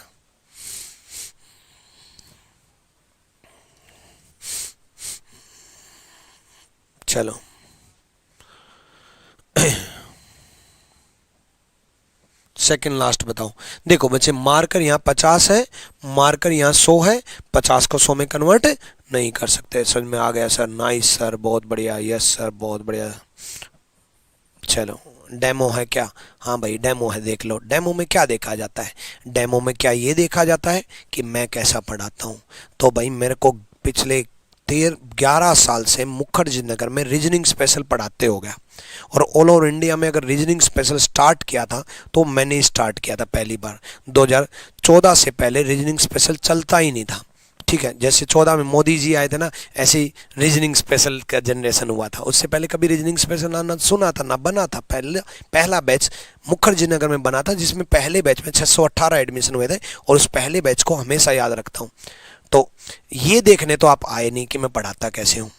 चलो सेकंड लास्ट बताओ। देखो बच्चे मार्कर यहाँ 50 है, मार्कर यहाँ 100 है, 50 को 100 में कन्वर्ट नहीं कर सकते। समझ में आ गया सर, नाइस सर, बहुत बढ़िया, यस सर बहुत बढ़िया। चलो डेमो है क्या, हाँ भाई डेमो है, देख लो डेमो में क्या देखा जाता है। डेमो में क्या ये देखा जाता है कि मैं कैसा पढ़ाता हूँ। तो भाई मेरे को पिछले 11 साल से मुखर्जी नगर में रीजनिंग स्पेशल पढ़ाते हो गया, और ऑल ओवर इंडिया में अगर रीजनिंग स्पेशल स्टार्ट किया था तो मैंने स्टार्ट किया था पहली बार 2014 से पहले रीजनिंग स्पेशल चलता ही नहीं था। ठीक है, जैसे 14 में मोदी जी आए थे ना, ऐसे ही रीजनिंग स्पेशल का जनरेशन हुआ था। उससे पहले कभी रीजनिंग स्पेशल ना सुना था ना बना था। पहला बैच मुखर्जी नगर में बना था, जिसमें पहले बैच में 618 एडमिशन हुए थे, और उस पहले बैच को हमेशा याद रखता हूँ। तो ये देखने तो आप आए नहीं कि मैं पढ़ाता कैसे हूँ,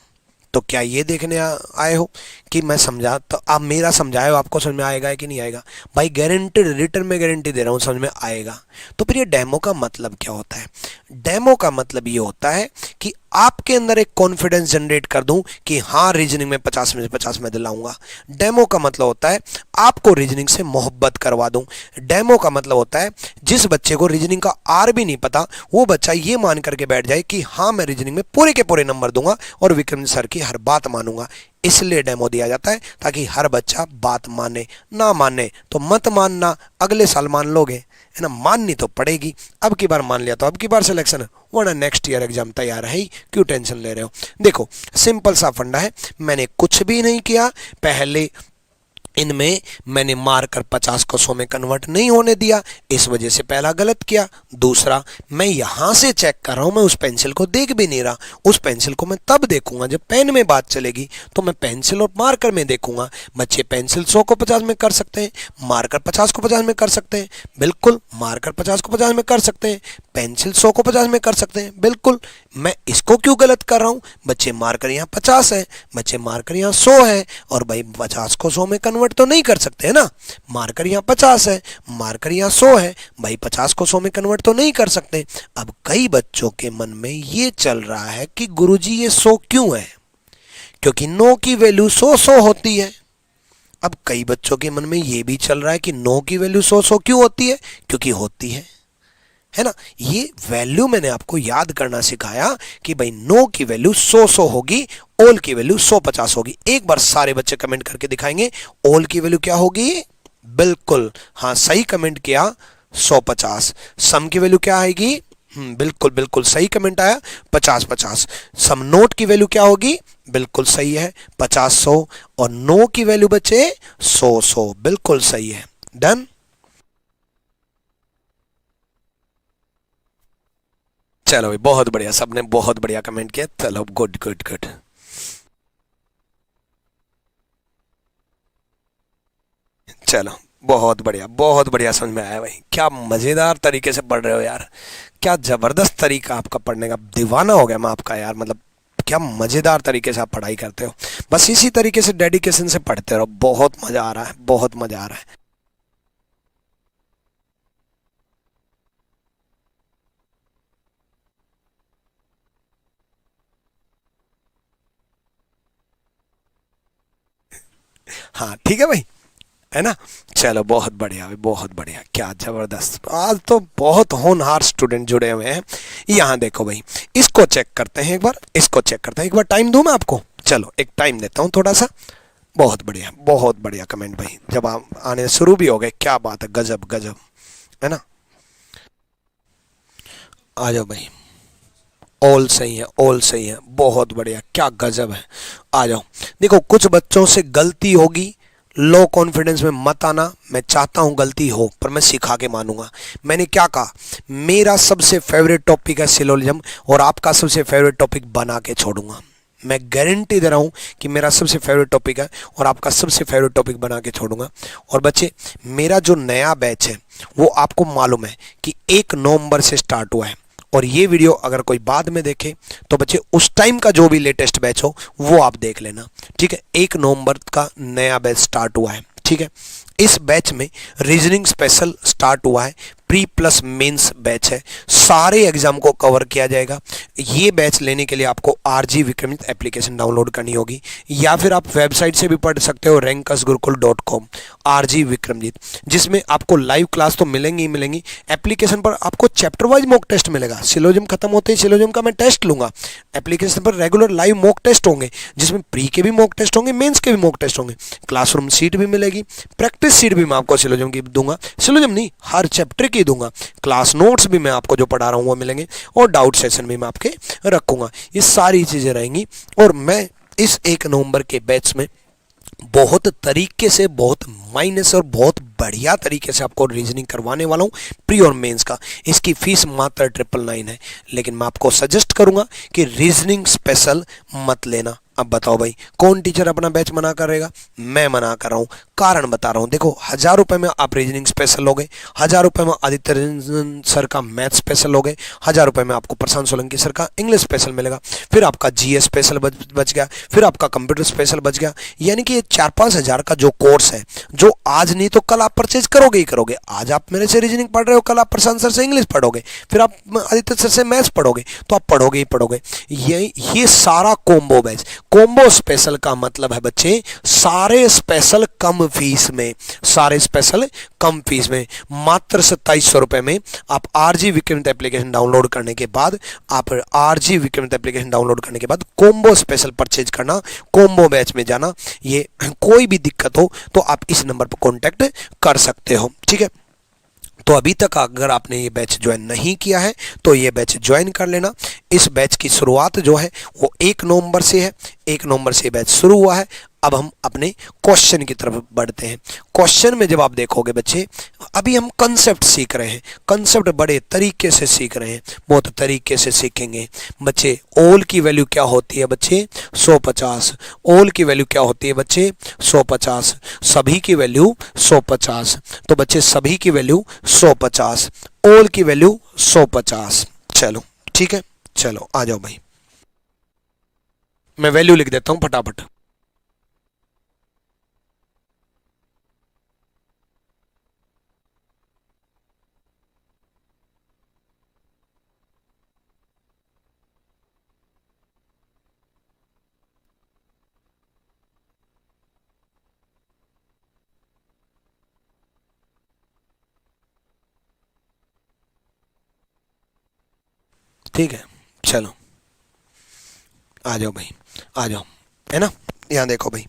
तो क्या ये देखने आए हो कि मैं समझा, तो आप मेरा समझाए हो आपको समझ में आएगा कि नहीं आएगा? भाई गारंटेड, रिटर्न में गारंटी दे रहा हूँ समझ में आएगा। तो फिर ये डेमो का मतलब क्या होता है? डेमो का मतलब ये होता है कि आपके अंदर एक कॉन्फिडेंस जनरेट कर दूं कि हाँ रीजनिंग में 50 में से 50 में दिलाऊंगा। डेमो का मतलब होता है आपको रीजनिंग से मोहब्बत करवा दूं। डेमो का मतलब होता है जिस बच्चे को रीजनिंग का आर भी नहीं पता, वो बच्चा ये मान करके बैठ जाए कि हाँ मैं रीजनिंग में पूरे के पूरे नंबर दूंगा और विक्रम सर की हर बात मानूंगा। इसलिए डेमो दिया जाता है ताकि हर बच्चा बात माने। ना माने तो मत मानना, अगले साल मान लोगे, है ना, माननी तो पड़ेगी। अब की बार मान लिया तो अब की बार सिलेक्शन, वरना नेक्स्ट ईयर एग्जाम तैयार है ही, क्यों टेंशन ले रहे हो? देखो सिंपल सा फंडा है, मैंने कुछ भी नहीं किया। पहले इनमें मैंने मार्कर 50 को 100 में कन्वर्ट नहीं होने दिया, इस वजह से पहला गलत किया। दूसरा, मैं यहां से चेक कर रहा हूं, मैं उस पेंसिल को देख भी नहीं रहा। उस पेंसिल को मैं तब देखूंगा जब पेन में बात चलेगी, तो मैं पेंसिल और मार्कर में देखूंगा। बच्चे पेंसिल 100 को 50 में कर सकते हैं, मार्कर 50 को 50 में कर सकते हैं, बिल्कुल। मार्कर 50 को 50 में कर सकते हैं, पेंसिल 100 को 50 में कर सकते हैं, बिल्कुल। मैं इसको क्यों गलत कर रहा हूं? बच्चे मार्कर यहाँ 50 है, बच्चे मार्कर यहाँ 100 है, और भाई 50 को 100 में कन्वर्ट तो नहीं कर सकते है ना। मार्कर यहाँ 50 है, मार्कर यहाँ 100 है, भाई 50 को 100 में कन्वर्ट तो नहीं कर सकते। अब कई बच्चों के मन में ये चल रहा है कि गुरुजी ये 100 क्यों है? क्योंकि 9 की वैल्यू 100 होती है। अब कई बच्चों के मन में ये भी चल रहा है कि 9 की वैल्यू 100 क्यों होती है? क्योंकि होती है ना। ये वैल्यू मैंने आपको याद करना सिखाया कि भाई 9 की वैल्यू 100 होगी, ओल की वैल्यू 150 होगी। एक बार सारे बच्चे कमेंट करके दिखाएंगे ओल की वैल्यू क्या होगी। बिल्कुल हाँ सही कमेंट किया, 150। सम की वैल्यू क्या आएगी? बिल्कुल बिल्कुल सही कमेंट आया, 50-50। सम नोट की वैल्यू क्या होगी? बिल्कुल सही है, 50-100। और 9 की वैल्यू बचे 100-100, बिल्कुल सही है। डन। चलो भाई बहुत बढ़िया, सबने बहुत बढ़िया कमेंट किया। चलो गुड गुड गुड। चलो बहुत बढ़िया समझ में आया भाई। क्या मज़ेदार तरीके से पढ़ रहे हो यार, क्या ज़बरदस्त तरीका आपका पढ़ने का, दीवाना हो गया मैं आपका यार। मतलब क्या मज़ेदार तरीके से आप पढ़ाई करते हो। बस इसी तरीके से डेडिकेशन से पढ़ते रहो, बहुत मज़ा आ रहा है, बहुत मज़ा आ रहा है। हाँ ठीक है भाई, है ना। चलो बहुत बढ़िया भाई, बहुत बढ़िया, क्या ज़बरदस्त। आज तो बहुत होनहार स्टूडेंट जुड़े हुए हैं। यहाँ देखो भाई, इसको चेक करते हैं एक बार, इसको चेक करते हैं एक बार। टाइम दूँ मैं आपको? चलो एक टाइम देता हूँ थोड़ा सा। बहुत बढ़िया कमेंट भाई, जब आप आने शुरू भी हो गए, क्या बात है, गजब गजब, है ना। आ जाओ भाई, ऑल सही है, ऑल सही है, बहुत बढ़िया, क्या गजब है। आ जाओ। देखो कुछ बच्चों से गलती होगी, लो कॉन्फिडेंस में मत आना। मैं चाहता हूं गलती हो, पर मैं सिखा के मानूंगा। मैंने क्या कहा, मेरा सबसे फेवरेट टॉपिक है सिलोजिज्म, और आपका सबसे फेवरेट टॉपिक बना के छोड़ूंगा। मैं गारंटी दे रहा हूं कि मेरा सबसे फेवरेट टॉपिक है और आपका सबसे फेवरेट टॉपिक बना के छोड़ूंगा। और बच्चे, मेरा जो नया बैच है वो आपको मालूम है कि 1 नवंबर से स्टार्ट हुआ है। और ये वीडियो अगर कोई बाद में देखे तो बच्चे उस टाइम का जो भी लेटेस्ट बैच हो वो आप देख लेना, ठीक है। 1 नवंबर का नया बैच स्टार्ट हुआ है, ठीक है। इस बैच में रीजनिंग स्पेशल स्टार्ट हुआ है, प्री प्लस मेंस बैच है, सारे एग्जाम को कवर किया जाएगा। ये बैच लेने के लिए आपको आरजी विक्रमित एप्लीकेशन डाउनलोड करनी होगी, या फिर आप वेबसाइट से भी पढ़ सकते हो, rankusgurukul.com आरजी विक्रमजीत, जिसमें आपको लाइव क्लास तो मिलेंगी ही मिलेंगी। एप्लीकेशन पर आपको चैप्टर वाइज मॉक टेस्ट मिलेगा। सिलोजिज्म खत्म होते ही सिलोजिज्म का मैं टेस्ट लूंगा। एप्लीकेशन पर रेगुलर लाइव मॉक टेस्ट होंगे, जिसमें प्री के भी मॉक टेस्ट होंगे, मेंस के भी मॉक टेस्ट होंगे। क्लासरूम सीट भी मिलेगी, प्रैक्टिस सीट भी मैं आपको सिलोजिज्म की दूंगा, सिलोजिज्म नहीं हर चैप्टर की दूंगा। क्लास नोट्स भी मैं आपको जो पढ़ा रहा हूँ वो मिलेंगे, और डाउट सेशन भी मैं आपके रखूंगा। ये सारी चीजें रहेंगी। और मैं इस 1 नवंबर के बैच में बहुत तरीके से, बहुत मायने से और बहुत बढ़िया तरीके से आपको रीजनिंग करवाने वाला हूँ, प्री और मेंस का। इसकी फीस मात्र 999 है, लेकिन मैं आपको सजेस्ट करूंगा कि रीजनिंग स्पेशल मत लेना। अब बताओ भाई, कौन टीचर अपना बैच मना करेगा? मैं मना कर रहा हूँ, कारण बता रहा हूँ। देखो 1000 रुपये में आप रीजनिंग स्पेशल लोगे, 1000 रुपये में आदित्य रंजन सर का मैथ स्पेशल लोगे, 1000 रुपये में आपको प्रशांत सोलंकी सर का इंग्लिश स्पेशल मिलेगा, फिर आपका जीएस स्पेशल बच गया, फिर आपका कंप्यूटर स्पेशल बच गया। यानी कि ये 4-5 हज़ार का जो कोर्स है, जो आज नहीं तो कल आप परचेज करोगे ही करोगे। आज आप मेरे से रीजनिंग पढ़ रहे हो, कल आप प्रशांत सर से इंग्लिश पढ़ोगे, फिर आप आदित्य सर से मैथ्स पढ़ोगे, तो आप पढ़ोगे ही पढ़ोगे। ये सारा कोम्बो बैच, कोम्बो स्पेशल का मतलब है बच्चे सारे स्पेशल कम फीस में, सारे स्पेशल कम फीस में, मात्र 2700 रुपये में। आप आरजी विक्रमित एप्लीकेशन डाउनलोड करने के बाद, आप आरजी विक्रमित एप्लीकेशन डाउनलोड करने के बाद कोम्बो स्पेशल परचेज करना, कोम्बो बैच में जाना। ये कोई भी दिक्कत हो तो आप इस नंबर पर कॉन्टैक्ट कर सकते हो, ठीक है। तो अभी तक अगर आपने ये बैच ज्वाइन नहीं किया है तो ये बैच ज्वाइन कर लेना। इस बैच की शुरुआत जो है वो 1 नवंबर से है, 1 नवंबर से बैच शुरू हुआ है। अब हम अपने क्वेश्चन की तरफ बढ़ते हैं। क्वेश्चन में जब आप देखोगे बच्चे, अभी हम कंसेप्ट सीख रहे हैं, कंसेप्ट बड़े तरीके से सीख रहे हैं, बहुत तरीके से सीखेंगे बच्चे। ओल की वैल्यू क्या होती है बच्चे? 150। ओल की वैल्यू क्या होती है बच्चे? 150। सभी की वैल्यू 150। तो बच्चे सभी की वैल्यू 150, ओल की वैल्यू 150। चलो ठीक है, चलो आ जाओ भाई, मैं वैल्यू लिख देता हूं फटाफट। ठीक है, चलो आ जाओ भाई, आ जाओ, है ना। यहाँ देखो भाई,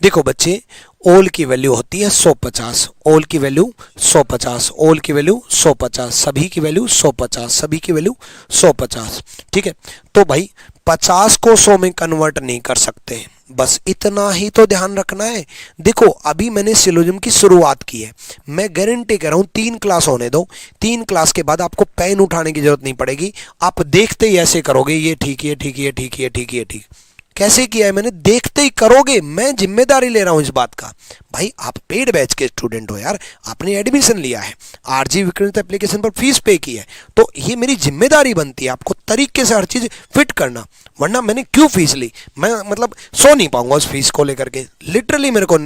देखो बच्चे, ओल की वैल्यू होती है 150, ओल की वैल्यू 150, ओल की वैल्यू 150, सभी की वैल्यू 150, सभी की वैल्यू 150, ठीक है। तो भाई 50 को 100 में कन्वर्ट नहीं कर सकते, बस इतना ही तो ध्यान रखना है। देखो अभी मैंने सिलोजिज्म की शुरुआत की है, मैं गारंटी कह रहा हूँ 3 क्लास होने दो, 3 क्लास के बाद आपको पेन उठाने की जरूरत नहीं पड़ेगी। आप देखते ही ऐसे करोगे, ये ठीक, ये ठीक, ये ठीक, ये ठीक, ये ठीक, कैसे किया है मैंने, देखते ही करोगे, मैं जिम्मेदारी ले रहा हूं इस बात का। भाई आप पेड बैच के स्टूडेंट हो यार, आपने एडमिशन लिया है, आरजी विक्रम एप्लीकेशन पर फीस पे की है, तो ये मेरी जिम्मेदारी बनती है आपको तरीके से हर चीज फिट करना, वरना मैंने क्यों फीस ली, मैं मतलब सो नहीं पाऊंगा उस फीस को लेकर के, लिटरली मेरे को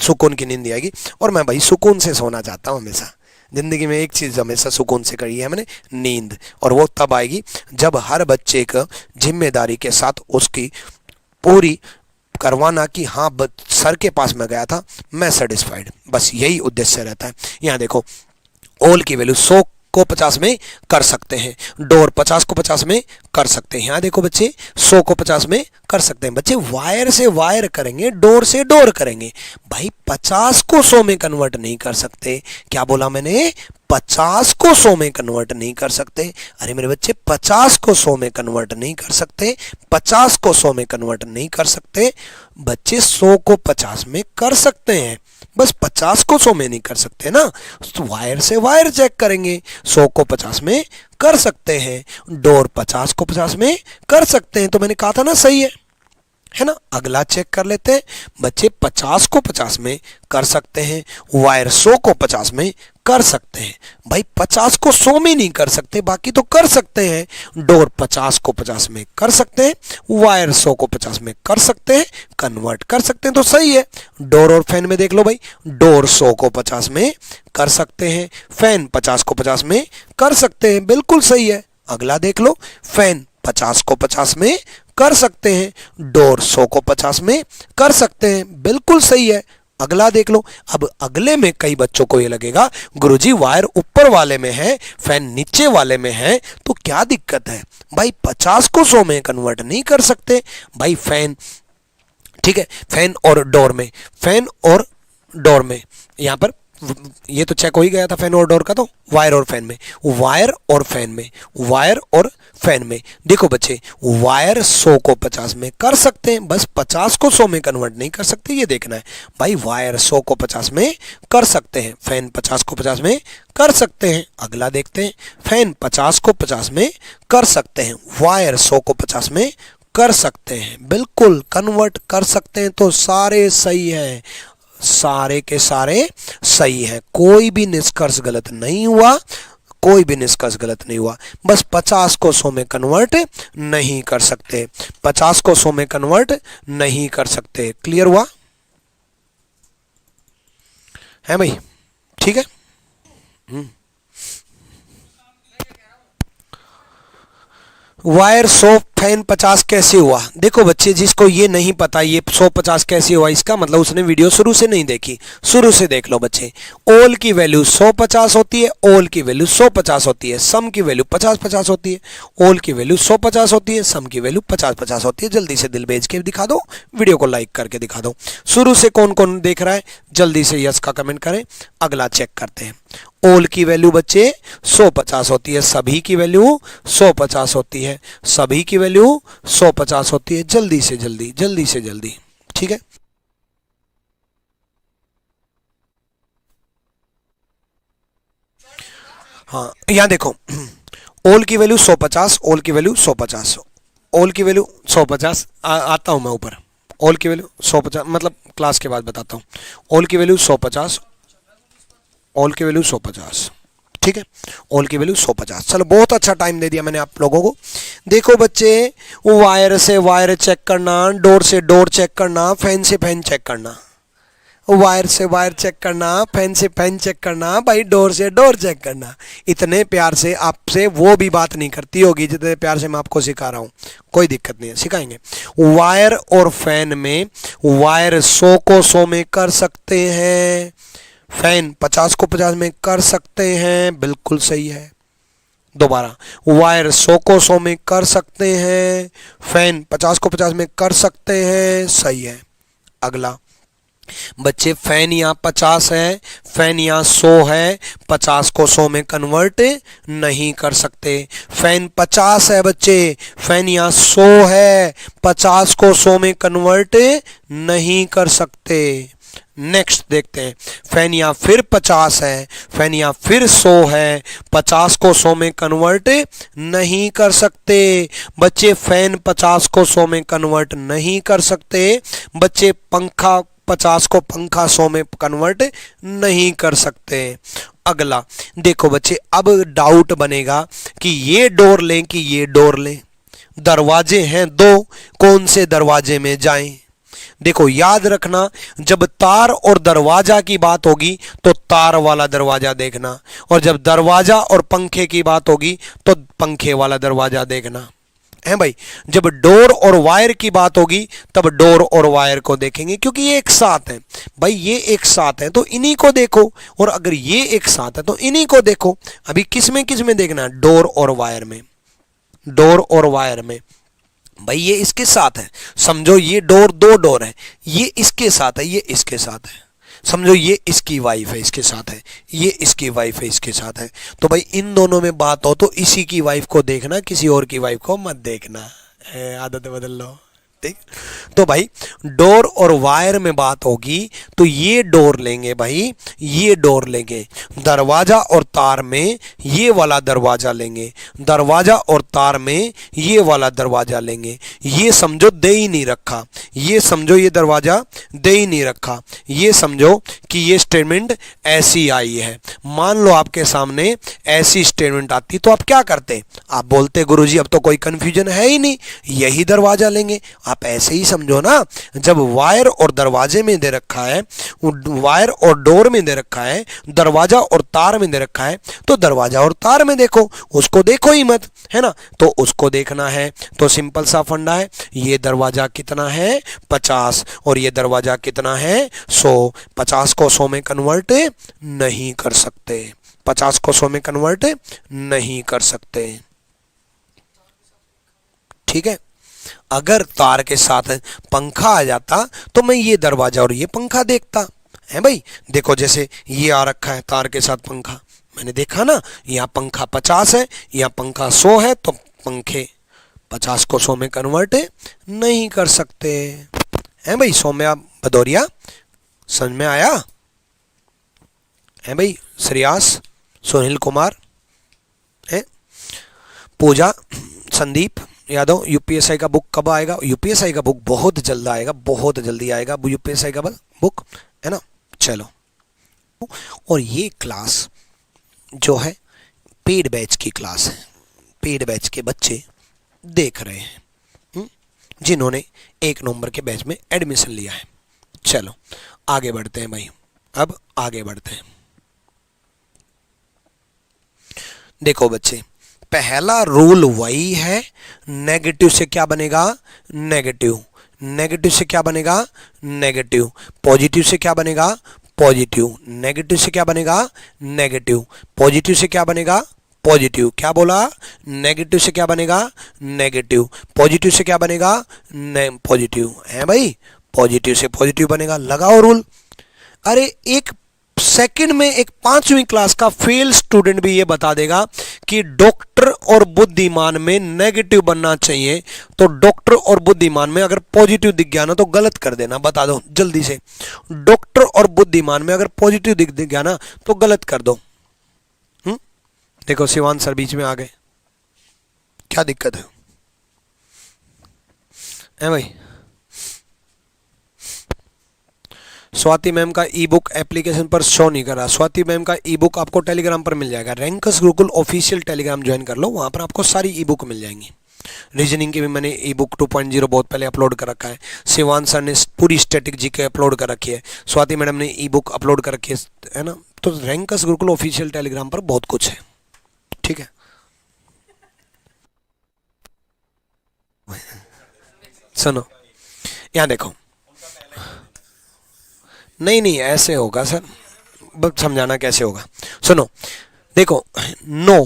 सुकून की नींद आएगी। और मैं भाई सुकून से सोना चाहता हूँ हमेशा, जिंदगी में एक चीज हमेशा सुकून से करी है मैंने, नींद, और वो तब आएगी जब हर बच्चे का जिम्मेदारी के साथ उसकी पूरी करवाना कि हाँ सर के पास मैं गया था, मैं सेटिस्फाइड, बस यही उद्देश्य रहता है। यहाँ देखो ओल की वैल्यू 100 को 50 में कर सकते हैं, डोर 50 को 50 में कर सकते हैं। यहाँ देखो बच्चे 100 को 50 में कर सकते हैं, बच्चे वायर से वायर करेंगे, डोर से डोर करेंगे। भाई 50 को 100 में कन्वर्ट नहीं कर सकते, क्या बोला मैंने, 50 को 100 में कन्वर्ट नहीं कर सकते। अरे मेरे बच्चे 50 को 100 में कन्वर्ट नहीं कर सकते, 50 को 100 में कन्वर्ट नहीं कर सकते बच्चे, 100 को 50 में कर सकते हैं, बस 50 को 100 में नहीं कर सकते ना, तो वायर से वायर चेक करेंगे, 100 को 50 में कर सकते हैं, डोर 50 को 50 में कर सकते हैं, तो मैंने कहा था ना सही है ना। अगला चेक कर लेते हैं, बच्चे 50 को 50 में कर सकते हैं, वायर 100 को 50 में कर सकते हैं। भाई 50 को 100 में नहीं कर सकते, बाकी तो कर सकते हैं। डोर 50 को 50 में कर सकते हैं, वायर 100 को 50 में कर सकते हैं, कन्वर्ट कर सकते हैं, तो सही है। डोर और फैन में देख लो भाई, डोर 100 को 50 में कर सकते हैं, फैन 50 को 50 में कर सकते हैं, बिल्कुल सही है। अगला देख लो, फैन 50 को 50 में कर सकते हैं, डोर 100 को 50 में कर सकते हैं, बिल्कुल सही है। अगला देख लो। अब अगले में कई बच्चों को ये लगेगा गुरुजी वायर ऊपर वाले में है, फैन नीचे वाले में है, तो क्या दिक्कत है। भाई 50 को 100 में कन्वर्ट नहीं कर सकते। भाई फैन, ठीक है, फैन और डोर में, फैन और डोर में, यहाँ पर ये तो चेक हो ही गया था फैन और डोर का, तो वायर और फैन में, वायर और फैन में, वायर और फैन में। देखो बच्चे वायर 100 को 50 में कर सकते हैं, बस 50 को 100 में कन्वर्ट नहीं कर सकते, ये देखना है। भाई वायर 100 को 50 में कर सकते हैं, फैन 50 को 50 में कर सकते हैं। अगला देखते हैं, फैन 50 को 50 में कर सकते हैं, वायर 100 को 50 में कर सकते हैं, बिल्कुल कन्वर्ट कर सकते हैं, तो सारे सही है, सारे के सारे सही है, कोई भी निष्कर्ष गलत नहीं हुआ, कोई भी निष्कर्ष गलत नहीं हुआ। बस 50 को 100 में कन्वर्ट नहीं कर सकते, 50 को 100 में कन्वर्ट नहीं कर सकते। क्लियर हुआ है भाई, ठीक है। वायर 100 फैन 50 कैसे हुआ। देखो बच्चे जिसको ये नहीं पता ये 100-50 कैसे हुआ, इसका मतलब उसने वीडियो शुरू से नहीं देखी। शुरू से देख लो बच्चे। ओल की वैल्यू 100-50 होती है, ओल की वैल्यू 100-50 होती है, सम की वैल्यू 50-50 होती है, ओल की वैल्यू 100-50 होती है, सम की वैल्यू 50-50 होती है। जल्दी से दिल भेज के दिखा दो, वीडियो को लाइक करके दिखा दो। शुरू से कौन कौन देख रहा है जल्दी से यस का कमेंट करें। अगला चेक करते हैं। ओल की वैल्यू बच्चे 100-50 होती है, सभी की वैल्यू 100-50 होती है, सभी की वैल्यू 100-50 होती है। जल्दी से जल्दी, जल्दी से जल्दी, ठीक है। हाँ यहां देखो, ओल की वैल्यू 150, ओल की वैल्यू 150, ओल की वैल्यू 150, आता हूं मैं ऊपर। ओल की वैल्यू 150 मतलब क्लास के बाद बताता हूं। ओल की वैल्यू 150, ओल की वैल्यू 150, ठीक है, ओल की वैल्यू 150। चलो बहुत अच्छा टाइम दे दिया मैंने आप लोगों को। देखो बच्चे वायर से वायर चेक करना, डोर से डोर चेक करना, फैन से फैन चेक करना, वायर से वायर चेक करना, फैन से फैन चेक करना, भाई डोर से डोर चेक करना। इतने प्यार से आपसे वो भी बात नहीं करती होगी जितने प्यार से मैं आपको सिखा रहा हूँ, कोई दिक्कत नहीं है, सिखाएंगे। वायर और फैन में वायर 100 को 100 में कर सकते हैं, फैन 50 को 50 में कर सकते हैं, बिल्कुल सही है। दोबारा, वायर 100 को 100 में कर सकते हैं, फैन 50 को 50 में कर सकते हैं, सही है। अगला बच्चे फैन यहाँ 50 है, फैन यहाँ 100 है, 50 को 100 में कन्वर्ट नहीं कर सकते। फैन 50 है बच्चे, फैन यहाँ 100 है, 50 को 100 में कन्वर्ट नहीं कर सकते। नेक्स्ट देखते हैं, फैन यहाँ फिर 50 है, फैन यहाँ फिर 100 है, 50 को 100 में कन्वर्ट नहीं कर सकते बच्चे, फैन 50 को 100 में कन्वर्ट नहीं कर सकते बच्चे, पंखा 50 को पंखा 100 में कन्वर्ट नहीं कर सकते। अगला देखो बच्चे, अब डाउट बनेगा कि ये डोर लें कि ये डोर लें, दरवाजे हैं दो, कौन से दरवाजे में जाएं। देखो याद रखना, जब तार और दरवाजा की बात होगी तो तार वाला दरवाजा देखना, और जब दरवाजा और पंखे की बात होगी तो पंखे वाला दरवाजा देखना है भाई। जब डोर और वायर की बात होगी तब डोर और वायर को देखेंगे, क्योंकि ये एक साथ है भाई, ये एक साथ है तो इन्हीं को देखो, और अगर ये एक साथ है तो इन्हीं को देखो। अभी किस में देखना है, डोर और वायर में, डोर और वायर में भाई ये इसके साथ है, समझो ये डोर, दो डोर है, ये इसके साथ है, ये इसके साथ है, समझो ये इसकी वाइफ है इसके साथ है, ये इसकी वाइफ है इसके साथ है, तो भाई इन दोनों में बात हो तो इसी की वाइफ को देखना, किसी और की वाइफ को मत देखना, आदत बदल लो, ठीक। तो भाई डोर और वायर में बात होगी तो ये डोर लेंगे भाई, ये डोर लेंगे, दरवाजा और तार में ये वाला दरवाजा लेंगे, दरवाजा और तार में ये वाला दरवाजा लेंगे। ये समझो दे ही नहीं रखा, ये समझो ये दरवाजा दे ही नहीं रखा, ये समझो कि ये स्टेटमेंट ऐसी आई है। मान लो आपके सामने ऐसी स्टेटमेंट आती तो आप क्या करते, आप बोलते गुरुजी अब तो कोई कंफ्यूजन है ही नहीं, यही दरवाजा लेंगे। आप ऐसे ही समझो ना, जब वायर और दरवाजे में दे रखा है, वायर और डोर में दे रखा है, दरवाजा और तार में दे रखा है, तो दरवाजा और तार में देखो, उसको देखो ही मत, है ना। तो उसको देखना है तो सिंपल सा फंडा है, ये दरवाजा कितना है 50 और ये दरवाजा कितना है 100, 50 को 100 में कन्वर्ट नहीं कर सकते, 50 को 100 में कन्वर्ट नहीं कर सकते, ठीक है। अगर तार के साथ पंखा आ जाता तो मैं ये दरवाजा और ये पंखा देखता है भाई। देखो जैसे ये आ रखा है तार के साथ पंखा, मैंने देखा ना, यहाँ पंखा 50 है, यहाँ पंखा 100 है, तो पंखे 50 को 100 में कन्वर्ट नहीं कर सकते हैं भाई। सौम्या भदौरिया समझ में आया है भाई, श्रेयास, सुनील कुमार है, पूजा, संदीप यादव। यूपीएसआई का बुक कब आएगा, यूपीएसआई का बुक बहुत जल्द आएगा, बहुत जल्दी आएगा यूपीएसआई का बुक, है ना। चलो, और ये क्लास जो है पेड बैच की क्लास है, पेड बैच के बच्चे देख रहे हैं जिन्होंने 1 नवंबर के बैच में एडमिशन लिया है। चलो आगे बढ़ते हैं भाई, अब आगे बढ़ते हैं। देखो बच्चे, पहला रूल वही है, नेगेटिव से क्या बनेगा नेगेटिव, नेगेटिव से क्या बनेगा नेगेटिव, पॉजिटिव से क्या बनेगा पॉजिटिव, नेगेटिव से क्या बनेगा नेगेटिव, पॉजिटिव से क्या बनेगा पॉजिटिव। क्या बोला, नेगेटिव से क्या बनेगा नेगेटिव, पॉजिटिव से क्या बनेगा पॉजिटिव, है भाई, पॉजिटिव से पॉजिटिव बनेगा। लगाओ रूल। अरे एक सेकंड में एक 5वीं क्लास का फेल स्टूडेंट भी ये बता देगा कि डॉक्टर और बुद्धिमान में नेगेटिव बनना चाहिए, तो डॉक्टर और बुद्धिमान में अगर पॉजिटिव दिख गया ना तो गलत कर देना, बता दो जल्दी से। डॉक्टर और बुद्धिमान में अगर पॉजिटिव दिख गया ना तो गलत कर दो। देखो शिवान सर बीच में आ गए, क्या दिक्कत है भाई। स्वाति मैम का ई बुक एप्लीकेशन पर शो नहीं कर रहा, स्वाति मैम का ई बुक आपको टेलीग्राम पर मिल जाएगा, rankers Gurukul official Telegram join कर लो, वहां पर आपको सारी ई बुक मिल जाएंगी। रीजनिंग की भी मैंने ई बुक 2.0 बहुत पहले अपलोड कर रखा है, शिवान सर ने पूरी स्टैटिक जीके अपलोड कर रखी है, स्वाति मैडम ने ई बुक अपलोड कर रखी है ना। तो रैंकस गुरुकुल ऑफिशियल टेलीग्राम पर बहुत कुछ है, ठीक है। सुनो यहाँ देखो, नहीं ऐसे होगा सर, बस समझाना कैसे होगा। सुनो देखो, नो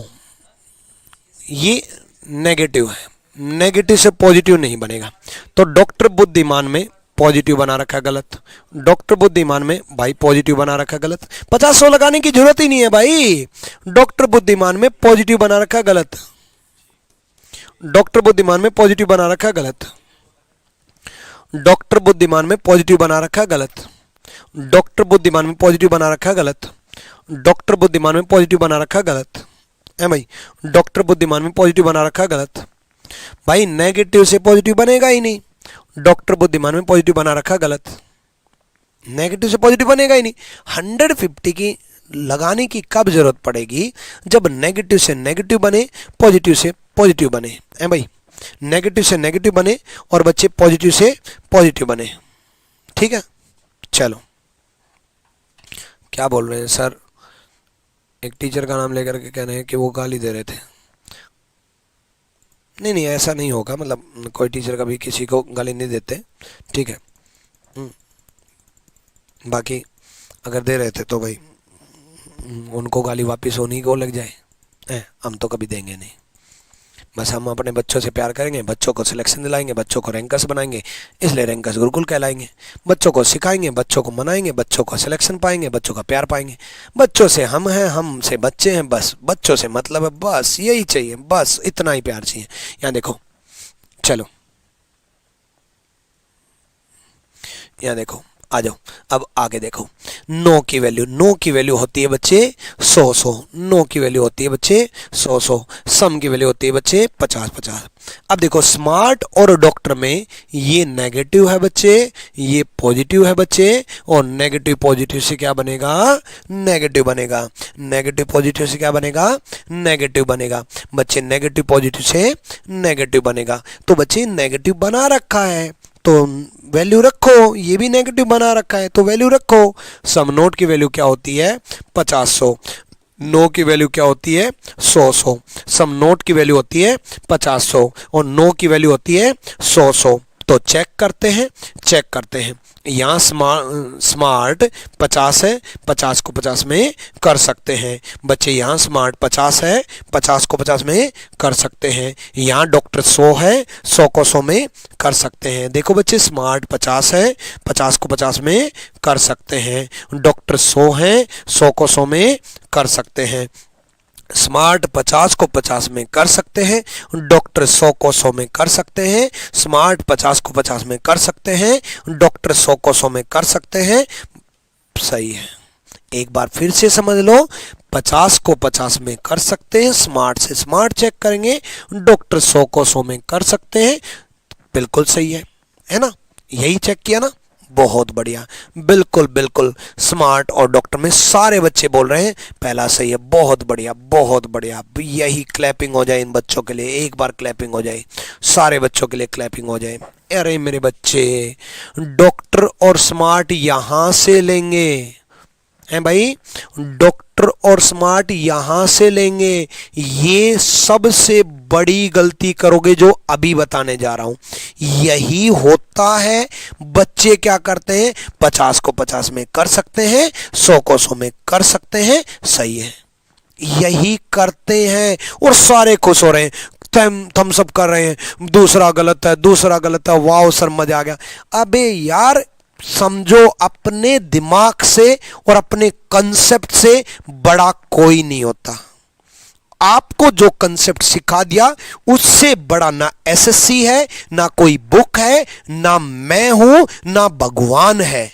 ये नेगेटिव है, नेगेटिव से पॉजिटिव नहीं बनेगा, तो डॉक्टर बुद्धिमान में पॉजिटिव बना रखा गलत, डॉक्टर बुद्धिमान में भाई पॉजिटिव बना रखा गलत, 50-100 लगाने की जरूरत ही नहीं है भाई, डॉक्टर बुद्धिमान में पॉजिटिव बना रखा गलत, डॉक्टर बुद्धिमान में पॉजिटिव बना रखा गलत, डॉक्टर बुद्धिमान में पॉजिटिव बना रखा गलत, डॉक्टर बुद्धिमान में पॉजिटिव बना रखा है, गलत। डॉक्टर बुद्धिमान में पॉजिटिव बना रखा है, गलत है भाई। डॉक्टर बुद्धिमान में पॉजिटिव बना रखा है, गलत भाई। नेगेटिव से पॉजिटिव बनेगा ही नहीं। डॉक्टर बुद्धिमान में पॉजिटिव बना रखा है, गलत। नेगेटिव से पॉजिटिव बनेगा ही नहीं। 150 की लगाने की कब जरूरत पड़ेगी? जब नेगेटिव से नेगेटिव बने, पॉजिटिव से पॉजिटिव बने, है भाई। नेगेटिव से नेगेटिव बने और बच्चे पॉजिटिव से पॉजिटिव बने, ठीक है। चलो, क्या बोल रहे हैं सर? एक टीचर का नाम लेकर के कह रहे हैं कि वो गाली दे रहे थे। नहीं नहीं, ऐसा नहीं होगा, मतलब कोई टीचर कभी किसी को गाली नहीं देते, ठीक है। बाकी अगर दे रहे थे तो भाई उनको गाली वापस होनी को लग जाए, हम तो कभी देंगे नहीं। बस हम अपने बच्चों से प्यार करेंगे, बच्चों को सिलेक्शन दिलाएंगे, बच्चों को रैंकर्स बनाएंगे, इसलिए रैंकर्स गुरुकुल कहलाएंगे। बच्चों को सिखाएंगे, बच्चों को मनाएंगे, बच्चों को सिलेक्शन पाएंगे, बच्चों का प्यार पाएंगे। बच्चों से हम हैं, हमसे बच्चे हैं, बस बच्चों से मतलब है, बस यही चाहिए, बस इतना ही प्यार चाहिए। यहाँ देखो, चलो यहाँ देखो, आ जाओ, अब आगे देखो। नो की वैल्यू होती है बच्चे 100। नो की वैल्यू होती है बच्चे 100। सम की वैल्यू होती है बच्चे 50। अब देखो, स्मार्ट और डॉक्टर में ये नेगेटिव है बच्चे, ये पॉजिटिव है बच्चे, और नेगेटिव पॉजिटिव से क्या बनेगा? नेगेटिव बनेगा। नेगेटिव पॉजिटिव से क्या बनेगा? नेगेटिव बनेगा बच्चे। नेगेटिव पॉजिटिव से नेगेटिव बनेगा, तो बच्चे नेगेटिव बना रखा है तो वैल्यू रखो, ये भी नेगेटिव बना रखा है तो वैल्यू रखो। सम नोट की वैल्यू क्या होती है? 50। नो की वैल्यू क्या होती है? 100। सम नोट की वैल्यू होती है 50 और नो की वैल्यू होती है 100। तो चेक करते हैं। यहाँ स्मार्ट 50 है, 50 को 50 में कर सकते हैं बच्चे। यहाँ स्मार्ट 50 है, 50 को 50 में कर सकते हैं। यहाँ डॉक्टर 100 है, 100 को 100 में कर सकते हैं। देखो बच्चे, स्मार्ट 50 है, 50 को 50 में कर सकते हैं। डॉक्टर 100 है, 100 को 100 में कर सकते हैं। स्मार्ट 50 को 50 में कर सकते हैं, डॉक्टर 100 को 100 में कर सकते हैं। स्मार्ट 50 को 50 में कर सकते हैं, डॉक्टर 100 को 100 में कर सकते हैं। सही है। एक बार फिर से समझ लो, 50 को 50 में कर सकते हैं, स्मार्ट से स्मार्ट चेक करेंगे, डॉक्टर 100 को 100 में कर सकते हैं। बिल्कुल सही है ना? यही चेक किया ना? बहुत बढ़िया, बिल्कुल बिल्कुल। स्मार्ट और डॉक्टर में सारे बच्चे बोल रहे हैं पहला सही है। बहुत बढ़िया, बहुत बढ़िया। यही क्लैपिंग हो जाए इन बच्चों के लिए, एक बार क्लैपिंग हो जाए, सारे बच्चों के लिए क्लैपिंग हो जाए। अरे मेरे बच्चे, डॉक्टर और स्मार्ट यहां से लेंगे, हैं भाई, डॉक्टर और स्मार्ट यहां से लेंगे। ये सबसे बड़ी गलती करोगे जो अभी बताने जा रहा हूं। यही होता है, बच्चे क्या करते हैं? 50 को 50 में कर सकते हैं, 100 को 100 में कर सकते हैं। सही है, यही करते हैं और सारे खुश हो रहे हैं, थम्स अप कर रहे हैं। दूसरा गलत है, दूसरा गलत है, वाह सर मजा आ गया। अबे यार, समझो, अपने दिमाग से और अपने कंसेप्ट से बड़ा कोई नहीं होता। आपको जो कंसेप्ट सिखा दिया उससे बड़ा ना एसएससी है, ना कोई बुक है, ना मैं हूं, ना भगवान है।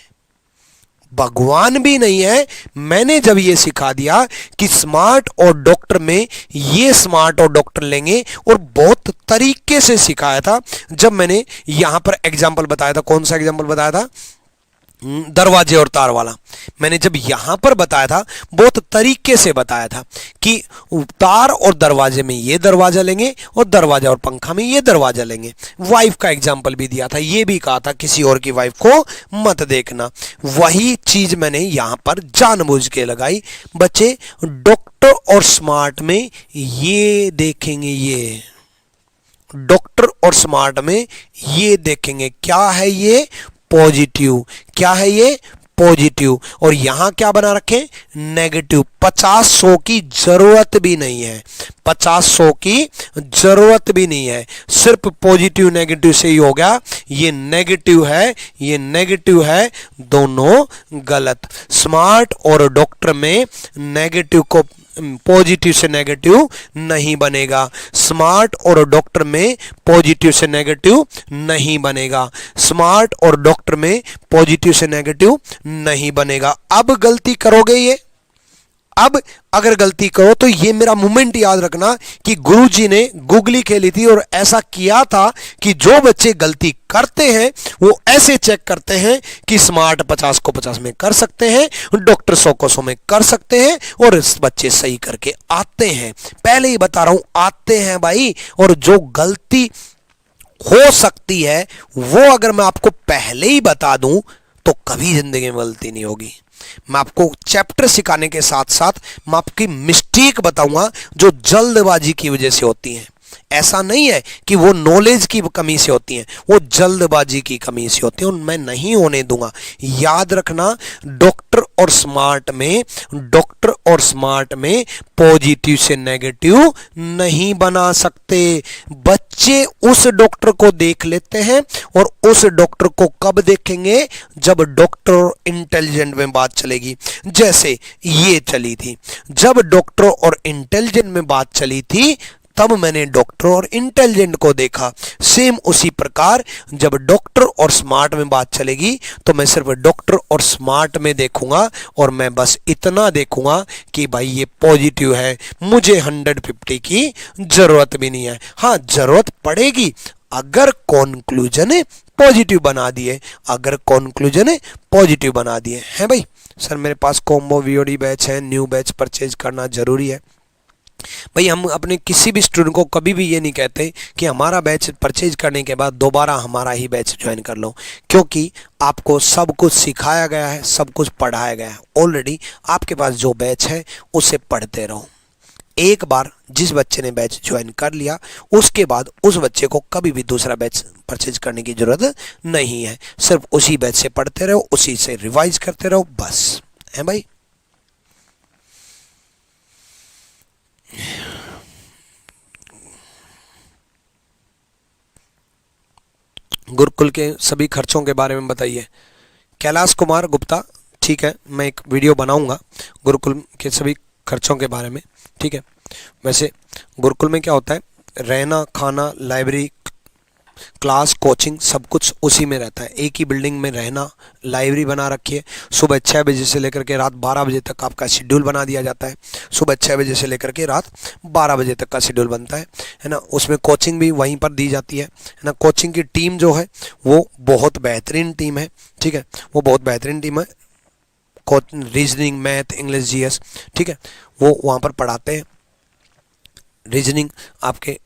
भगवान भी नहीं है। मैंने जब ये सिखा दिया कि स्मार्ट और डॉक्टर में ये स्मार्ट और डॉक्टर लेंगे, और बहुत तरीके से सिखाया था। जब मैंने यहां पर एग्जाम्पल बताया था, कौन सा एग्जाम्पल बताया था? दरवाजे और तार वाला। मैंने जब यहां पर बताया था, बहुत तरीके से बताया था कि तार और दरवाजे में ये दरवाजा लेंगे और दरवाजा और पंखा में ये दरवाजा लेंगे। वाइफ का एग्जाम्पल भी दिया था, ये भी कहा था किसी और की वाइफ को मत देखना। वही चीज मैंने यहां पर जानबूझ के लगाई। बच्चे, डॉक्टर और स्मार्ट में ये देखेंगे, ये डॉक्टर और स्मार्ट में ये देखेंगे, क्या है ये? पॉजिटिव। क्या है ये? पॉजिटिव। और यहां क्या बना रखे? नेगेटिव। 50-100 की जरूरत भी नहीं है, 50-100 की जरूरत भी नहीं है, सिर्फ पॉजिटिव नेगेटिव से ही हो गया। ये नेगेटिव है, ये नेगेटिव है, दोनों गलत। स्मार्ट और डॉक्टर में नेगेटिव को पॉजिटिव से नेगेटिव नहीं बनेगा। स्मार्ट और डॉक्टर में पॉजिटिव से नेगेटिव नहीं बनेगा। स्मार्ट और डॉक्टर में पॉजिटिव से नेगेटिव नहीं बनेगा। अब गलती करोगे ये, अब अगर गलती करो तो ये मेरा मूवमेंट याद रखना कि गुरुजी ने गुगली खेली थी और ऐसा किया था कि जो बच्चे गलती करते हैं वो ऐसे चेक करते हैं कि स्मार्ट 50 को 50 में कर सकते हैं, डॉक्टर 100 को 100 में कर सकते हैं, और इस बच्चे सही करके आते हैं। पहले ही बता रहा हूं, आते हैं भाई। और जो गलती हो सकती है वो अगर मैं आपको पहले ही बता दूं तो कभी जिंदगी में गलती नहीं होगी। मैं आपको चैप्टर सिखाने के साथ साथ मैं आपकी मिस्टेक बताऊंगा जो जल्दबाजी की वजह से होती हैं। ऐसा नहीं है कि वो नॉलेज की कमी से होती हैं, वो जल्दबाजी की कमी से होती हैं, और मैं नहीं होने दूंगा। याद रखना, डॉक्टर और स्मार्ट में पॉजिटिव से नेगेटिव नहीं बना सकते। बच्चे उस डॉक्टर को देख लेते हैं, और उस डॉक्टर को कब देखेंगे? जब डॉक्टर और इंटेलिजेंट में बात चलेगी। जैसे ये चली थी, जब डॉक्टर और इंटेलिजेंट में बात चली थी तब मैंने डॉक्टर और इंटेलिजेंट को देखा। सेम उसी प्रकार जब डॉक्टर और स्मार्ट में बात चलेगी तो मैं सिर्फ डॉक्टर और स्मार्ट में देखूंगा, और मैं बस इतना देखूंगा कि भाई ये पॉजिटिव है, मुझे 150 की जरूरत भी नहीं है। हाँ, जरूरत पड़ेगी अगर कॉन्क्लूजन पॉजिटिव बना दिए, अगर कॉन्क्लूजन पॉजिटिव बना दिए हैं। भाई सर मेरे पास कॉम्बो वीओडी बैच है, न्यू बैच परचेज करना जरूरी है। भाई हम अपने किसी भी स्टूडेंट को कभी भी ये नहीं कहते कि हमारा बैच परचेज करने के बाद दोबारा हमारा ही बैच ज्वाइन कर लो, क्योंकि आपको सब कुछ सिखाया गया है, सब कुछ पढ़ाया गया है। ऑलरेडी आपके पास जो बैच है उसे पढ़ते रहो। एक बार जिस बच्चे ने बैच ज्वाइन कर लिया उसके बाद उस बच्चे को कभी भी दूसरा बैच परचेज करने की जरूरत नहीं है। सिर्फ उसी बैच से पढ़ते रहो, उसी से रिवाइज करते रहो, बस है भाई। गुरुकुल के सभी खर्चों के बारे में बताइए। कैलाश कुमार गुप्ता, ठीक है, मैं एक वीडियो बनाऊंगा गुरुकुल के सभी खर्चों के बारे में, ठीक है। वैसे गुरुकुल में क्या होता है, रहना, खाना, लाइब्रेरी, क्लास, कोचिंग सब कुछ उसी में रहता है। एक ही बिल्डिंग में रहना, लाइब्रेरी बना रखी है। सुबह 6 बजे से लेकर के रात 12 बजे तक आपका शेड्यूल बना दिया जाता है। सुबह 6 बजे से लेकर के रात 12 बजे तक का शेड्यूल बनता है ना। उसमें कोचिंग भी वहीं पर दी जाती है ना। कोचिंग की टीम जो है वो बहुत बेहतरीन टीम है, ठीक है, वो बहुत बेहतरीन टीम है। रीजनिंग, मैथ, इंग्लिश, जीएस, ठीक है, वो वहाँ पर पढ़ाते हैं। रीजनिंग आपके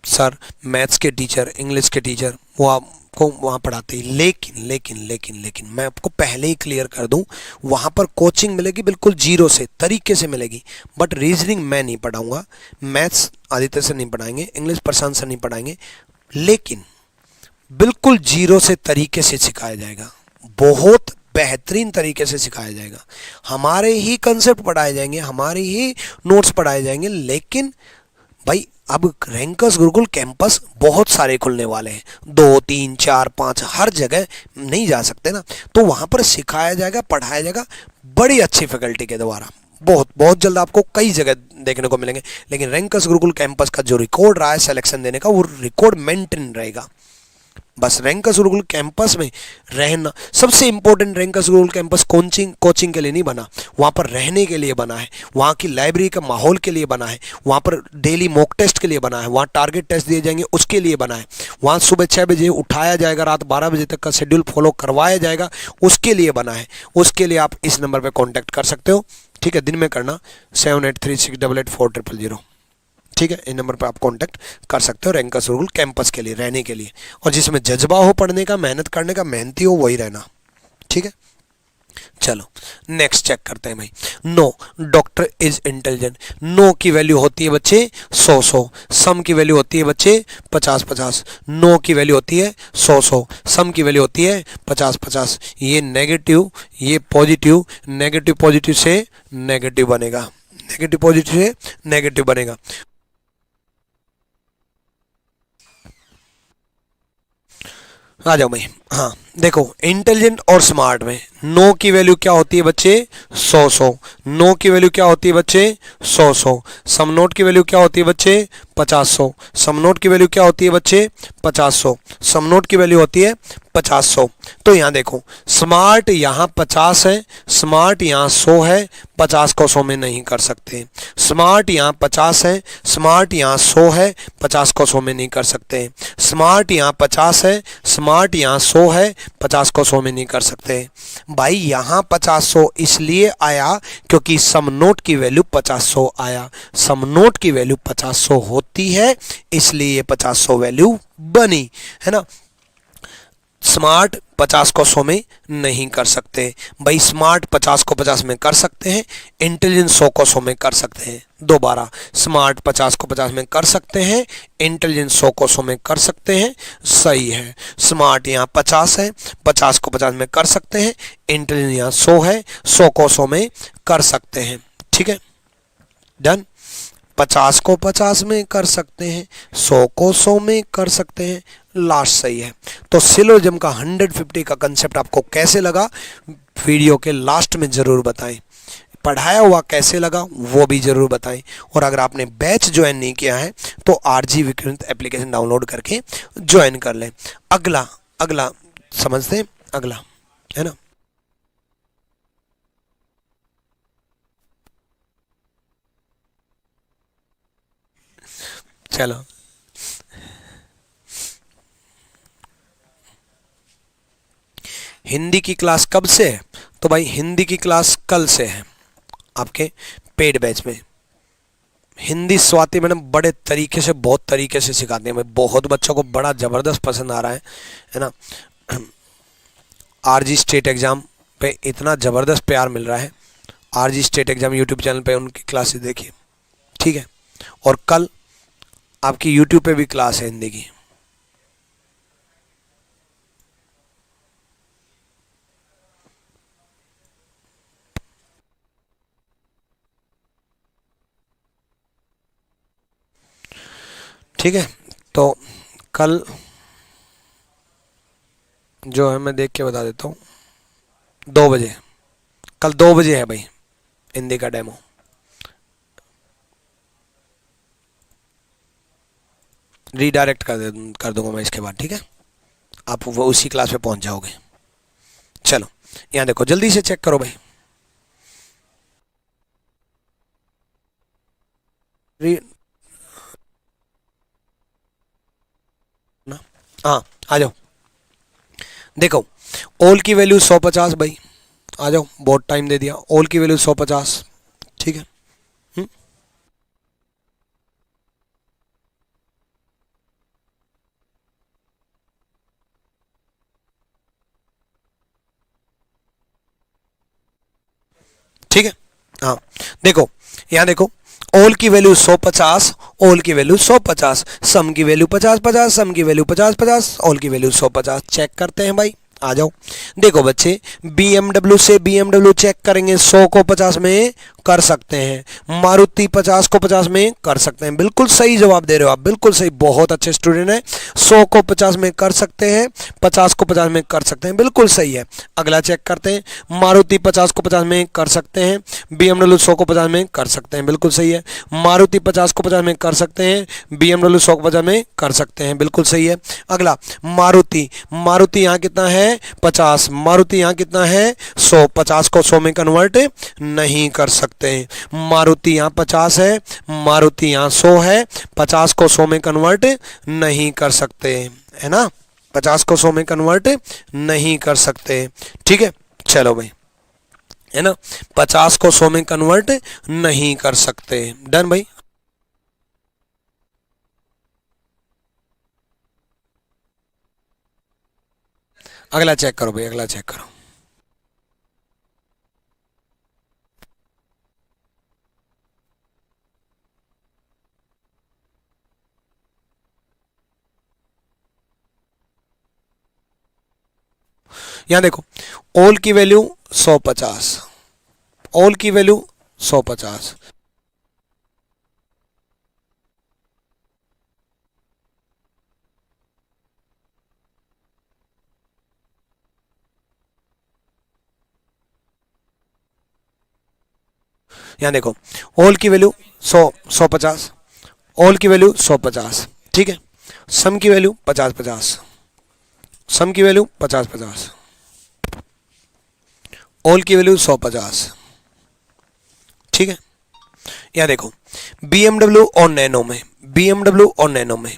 सर, मैथ्स के टीचर, इंग्लिश के टीचर वो आपको वहाँ पढ़ाते हैं। लेकिन मैं आपको पहले ही क्लियर कर दूँ, वहाँ पर कोचिंग मिलेगी बिल्कुल जीरो से तरीके से मिलेगी। बट रीजनिंग मैं नहीं पढ़ाऊँगा, मैथ्स आदित्य से नहीं पढ़ाएंगे, इंग्लिश प्रशांत से नहीं पढ़ाएंगे, लेकिन बिल्कुल जीरो से तरीके से सिखाया जाएगा। बहुत बेहतरीन तरीके से सिखाया जाएगा। हमारे ही कंसेप्ट पढ़ाए जाएंगे, हमारे ही नोट्स पढ़ाए जाएंगे। लेकिन भाई अब रैंकर्स गुरुकुल कैंपस बहुत सारे खुलने वाले हैं, 2, 3, 4, 5, हर जगह नहीं जा सकते ना, तो वहाँ पर सिखाया जाएगा, पढ़ाया जाएगा बड़ी अच्छी फैकल्टी के द्वारा। बहुत जल्द आपको कई जगह देखने को मिलेंगे। लेकिन रैंकर्स गुरुकुल कैंपस का जो रिकॉर्ड रहा है सिलेक्शन देने का, वो रिकॉर्ड मेंटेन रहेगा। बस रैंकर्स गुरुकुल कैंपस में रहना सबसे important. Rankers Gurukul campus coaching के लिए नहीं बना, वहाँ पर रहने के लिए बना है, वहाँ की लाइब्रेरी का माहौल के लिए बना है, वहाँ पर डेली मॉक टेस्ट के लिए बना है, वहाँ टारगेट टेस्ट दिए जाएंगे उसके लिए बना है, वहाँ सुबह 6 बजे उठाया जाएगा, रात 12 बजे तक का शेड्यूल फॉलो करवाया जाएगा, उसके लिए बना है। उसके लिए आप इस नंबर पर कॉन्टैक्ट कर सकते हो, ठीक है। दिन में करना 7836884000, ठीक है। इन नंबर पर आप कांटेक्ट कर सकते हो रैंकर्स गुरुकुल कैंपस के लिए, रहने के लिए। और जिसमें जज्बा हो पढ़ने का, मेहनत करने का, मेहनती हो, वही रहना, ठीक है। चलो नेक्स्ट चेक करते हैं भाई। No doctor is intelligent. No की वैल्यू होती है बच्चे 100-100, सम की वैल्यू होती है बच्चे 50-50। नो की वैल्यू होती है 100-100, सम की वैल्यू होती है 50-50। ये नेगेटिव, ये पॉजिटिव, नेगेटिव पॉजिटिव से नेगेटिव बनेगा, नेगेटिव पॉजिटिव से नेगेटिव बनेगा। आ जाओ भाई। हाँ देखो, इंटेलिजेंट और स्मार्ट में नो की वैल्यू क्या होती है बच्चे, 100 नो की वैल्यू क्या होती है बच्चे, 100 सम नोट की वैल्यू क्या होती है बच्चे, 50 सम नोट की वैल्यू क्या होती है बच्चे, 50 सम नोट की वैल्यू होती है 50 तो यहाँ देखो स्मार्ट यहाँ 50 है, स्मार्ट यहाँ 100 है, 50 को 100 में नहीं कर सकते। स्मार्ट यहाँ 50 है, स्मार्ट यहाँ 100 है, 50 को 100 में नहीं कर सकते। स्मार्ट यहाँ 50 है, स्मार्ट यहाँ 100 है, 50 को 100 में नहीं कर सकते। भाई यहाँ 50 इसलिए आया क्योंकि सम नोट की वैल्यू 50 आया, सम नोट की वैल्यू 50 होती है इसलिए 50 वैल्यू बनी, है ना। स्मार्ट 50 को 100 में नहीं कर सकते। भाई स्मार्ट 50 को 50 में कर सकते हैं, इंटेलिजेंट 100 को 100 में कर सकते हैं। दोबारा स्मार्ट 50 को 50 में कर सकते हैं, इंटेलिजेंट 100 को 100 में कर सकते हैं, सही है। स्मार्ट यहाँ 50 है, 50 को 50 में कर सकते हैं, इंटेलिजेंट यहाँ 100 है, 100 को 100 में कर सकते हैं, ठीक है डन। 50 को 50 में कर सकते हैं, 100 को 100 में कर सकते हैं, लास्ट सही है। तो सिलोजिज्म का 150 का कंसेप्ट आपको कैसे लगा वीडियो के लास्ट में जरूर बताएं, पढ़ाया हुआ कैसे लगा वो भी जरूर बताएं। और अगर आपने बैच ज्वाइन नहीं किया है तो आरजी विक्रम एप्लीकेशन डाउनलोड करके ज्वाइन कर लें। अगला अगला समझते हैं, अगला है ना। चलो हिंदी की क्लास कब से है, तो भाई हिंदी की क्लास कल से है आपके पेड बैच में। हिंदी स्वाति मैडम बड़े तरीके से बहुत तरीके से सिखाते हैं, बहुत बच्चों को बड़ा ज़बरदस्त पसंद आ रहा है ना। आरजी स्टेट एग्ज़ाम पे इतना ज़बरदस्त प्यार मिल रहा है। RG state exam YouTube channel पे उनकी क्लासेस देखिए, ठीक है। और कल आपकी यूट्यूब पे भी क्लास है हिंदी की। ठीक है, तो कल जो है मैं देख के बता देता हूँ, 2 बजे, कल 2 बजे है भाई हिंदी का डेमो। रीडायरेक्ट कर दूंगा मैं इसके बाद, ठीक है। आप वो उसी क्लास पे पहुंच जाओगे। चलो यहाँ देखो जल्दी से चेक करो भाई। ना हाँ आ जाओ, देखो ओल की वैल्यू 150 भाई, आ जाओ बहुत टाइम दे दिया। ओल की वैल्यू 150, ठीक है। ठीक है हाँ देखो यहाँ देखो ओल की वैल्यू 150, ओल की वैल्यू 150, सम की वैल्यू 50-50, सम की वैल्यू 50-50, ओल की वैल्यू 150। चेक करते हैं भाई, आ जाओ। देखो बच्चे BMW से BMW चेक करेंगे, 100 को 50 में कर सकते हैं, मारुति 50 को 50 में कर सकते हैं। बिल्कुल सही जवाब दे रहे हो आप, बिल्कुल सही, बहुत अच्छे स्टूडेंट हैं। 100 को 50 में कर सकते हैं, 50 को 50 में कर सकते हैं, बिल्कुल सही है। अगला चेक करते हैं, मारुति 50 को 50 में कर सकते हैं, BMW 100 को 50 में कर सकते हैं, बिल्कुल सही है। मारुति 50 को 50 में कर सकते हैं, BMW 100 को 50 में कर सकते हैं, बिल्कुल सही है। अगला मारुति, मारुति यहाँ कितना है 50, मारुति यहाँ कितना है 100, 50 को 100 में कन्वर्ट नहीं कर सकते। मारुति यहाँ 50 है, मारुति यहाँ 100 है, 50 को 100 में कन्वर्ट नहीं कर सकते, है ना। 50 को 100 में कन्वर्ट नहीं कर सकते, ठीक है। चलो भाई, है ना, 50 को 100 में कन्वर्ट नहीं कर सकते, डन भाई। अगला चेक करो भाई, अगला चेक करो। यहां देखो ओल की वैल्यू 150, ओल की वैल्यू 150, यहाँ देखो ऑल की वैल्यू 100 150, ऑल की वैल्यू 150, ठीक है। सम की वैल्यू 50 50, सम की वैल्यू 50 50, ऑल की वैल्यू 150, ठीक है। यहाँ देखो BMW और नैनो में, BMW और नैनो में,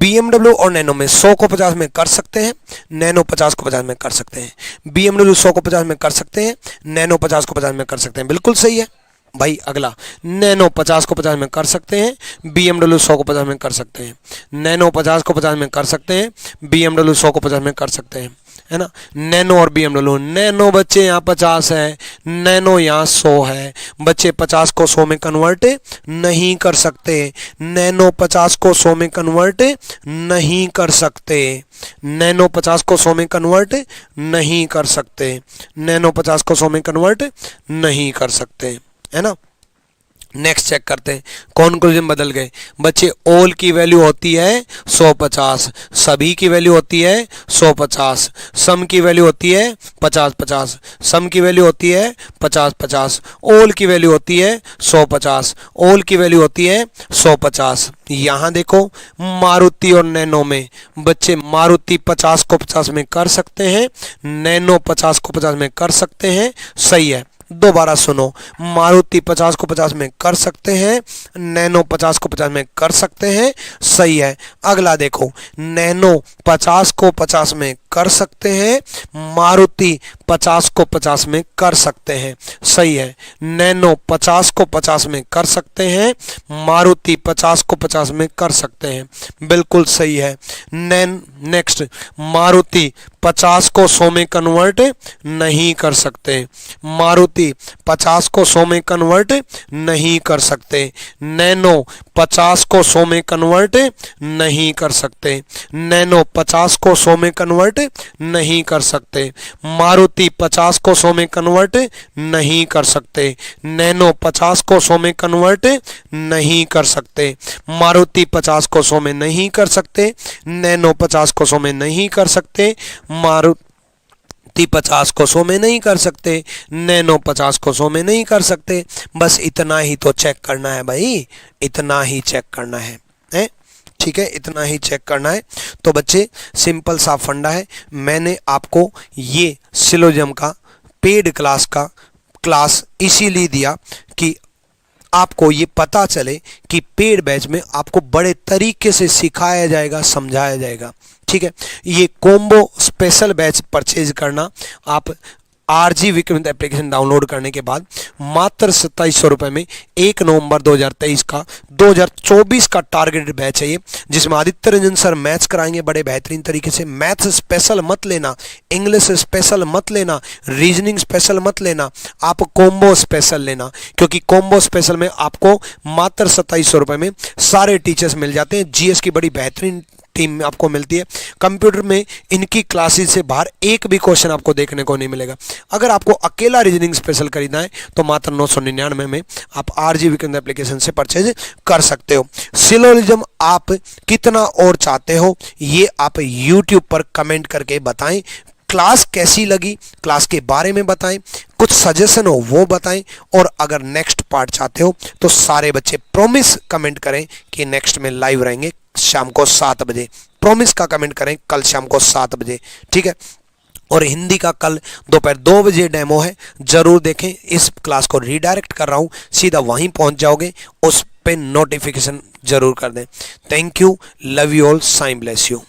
BMW और नैनो में 100 को 50 में कर सकते हैं, नैनो 50 को 50 में कर सकते हैं। BMW 100 को 50 में कर सकते हैं, नैनो 50 को 50 में कर सकते हैं, बिल्कुल सही है भाई। अगला नैनो 50 को 50 में कर सकते हैं, BMW 100 को 50 में कर सकते हैं, नैनो 50 को 50 में कर सकते हैं, BMW 100 को 50 में कर सकते हैं, है ना। नैनो और BMW, नैनो बच्चे यहाँ 50 है, नैनो यहाँ 100 है, बच्चे 50 को 100 में कन्वर्ट नहीं कर सकते, नैनो 50 को 100 में कन्वर्ट नहीं कर सकते, नैनो 50 को 100 में कन्वर्ट नहीं कर सकते, नैनो 50 को 100 में कन्वर्ट नहीं कर सकते, है ना। नेक्स्ट चेक करते हैं, कॉन्क्लूजन बदल गए बच्चे। ऑल की वैल्यू होती है 150, सभी की वैल्यू होती है 150, सम की वैल्यू होती है 50 50, सम की वैल्यू होती है 50 50, ऑल की वैल्यू होती है 150, ऑल की वैल्यू होती है 150। यहाँ देखो मारुति और नैनो में बच्चे मारुति 50 को 50 में कर सकते हैं, नैनो 50 को 50 में कर सकते हैं, सही है। दोबारा सुनो, मारुति 50 को 50 में कर सकते हैं, नैनो 50 को 50 में कर सकते हैं, सही है। अगला देखो नैनो 50 को 50 में कर सकते हैं, मारुति 50 को 50 में कर सकते हैं, सही है। नैनो 50 को 50 में कर सकते हैं, मारुति 50 को 50 में कर सकते हैं, बिल्कुल सही है। नेक्स्ट मारुति 50 को 100 में कन्वर्ट नहीं कर सकते, मारुति 50 को 100 में कन्वर्ट नहीं कर सकते, नैनो 50 को 100 में कन्वर्ट नहीं कर सकते, नैनो 50 को 100 में कन्वर्ट नहीं कर सकते, मारुति 50 को 100 में कन्वर्ट नहीं कर सकते, नैनो 50 को 100 में कन्वर्ट नहीं कर सकते, मारुति 50 को 100 में नहीं कर सकते, नैनो 50 को 100 में नहीं कर सकते, मारुति 50 को 100 में नहीं कर सकते, नैनो 50 को 100 में नहीं कर सकते। बस इतना ही तो चेक करना है भाई, इतना ही चेक करना है, ठीक है, इतना ही चेक करना है। तो बच्चे सिंपल सा फंडा है, मैंने आपको ये सिलोजिज्म का पेड क्लास इसीलिए दिया कि आपको ये पता चले कि पेड बैच में आपको बड़े तरीके से सिखाया जाएगा, समझाया जाएगा, ठीक है। ये कॉम्बो स्पेशल बैच परचेज करना आप आरजी विक्रम एप्लीकेशन डाउनलोड करने के बाद मात्र 2700 रुपये में 1 नवंबर 2023 का 2024 का टारगेटेड बैच है ये, जिसमें आदित्य रंजन सर मैथ्स कराएंगे बड़े बेहतरीन तरीके से। मैथ्स स्पेशल मत लेना, इंग्लिश स्पेशल मत लेना, रीजनिंग स्पेशल मत लेना, आप कॉम्बो स्पेशल लेना, क्योंकि कॉम्बो स्पेशल में आपको मात्र 2700 रुपये में सारे टीचर्स मिल जाते हैं। जीएस की बड़ी बेहतरीन टीम में आपको मिलती है, कंप्यूटर में इनकी क्लासेस से बाहर एक भी क्वेश्चन आपको देखने को नहीं मिलेगा। अगर आपको अकेला रीजनिंग स्पेशल खरीदना है तो मात्र 999 में आप आरजी विक्रम एप्लीकेशन से परचेज कर सकते हो। सिलोजिज्म आप कितना और चाहते हो ये आप यूट्यूब पर कमेंट करके बताएं। क्लास कैसी लगी, क्लास के बारे में बताएं, कुछ सजेशन हो वो बताएं, और अगर नेक्स्ट पार्ट चाहते हो तो सारे बच्चे प्रॉमिस कमेंट करें कि नेक्स्ट में लाइव रहेंगे शाम को 7 बजे। प्रॉमिस का कमेंट करें कल शाम को 7 बजे, ठीक है। और हिंदी का कल दोपहर 2 बजे डेमो है, जरूर देखें। इस क्लास को रीडायरेक्ट कर रहा हूं, सीधा वहीं पहुंच जाओगे, उस पे नोटिफिकेशन जरूर कर दें। Thank you, love you all, Sai bless you.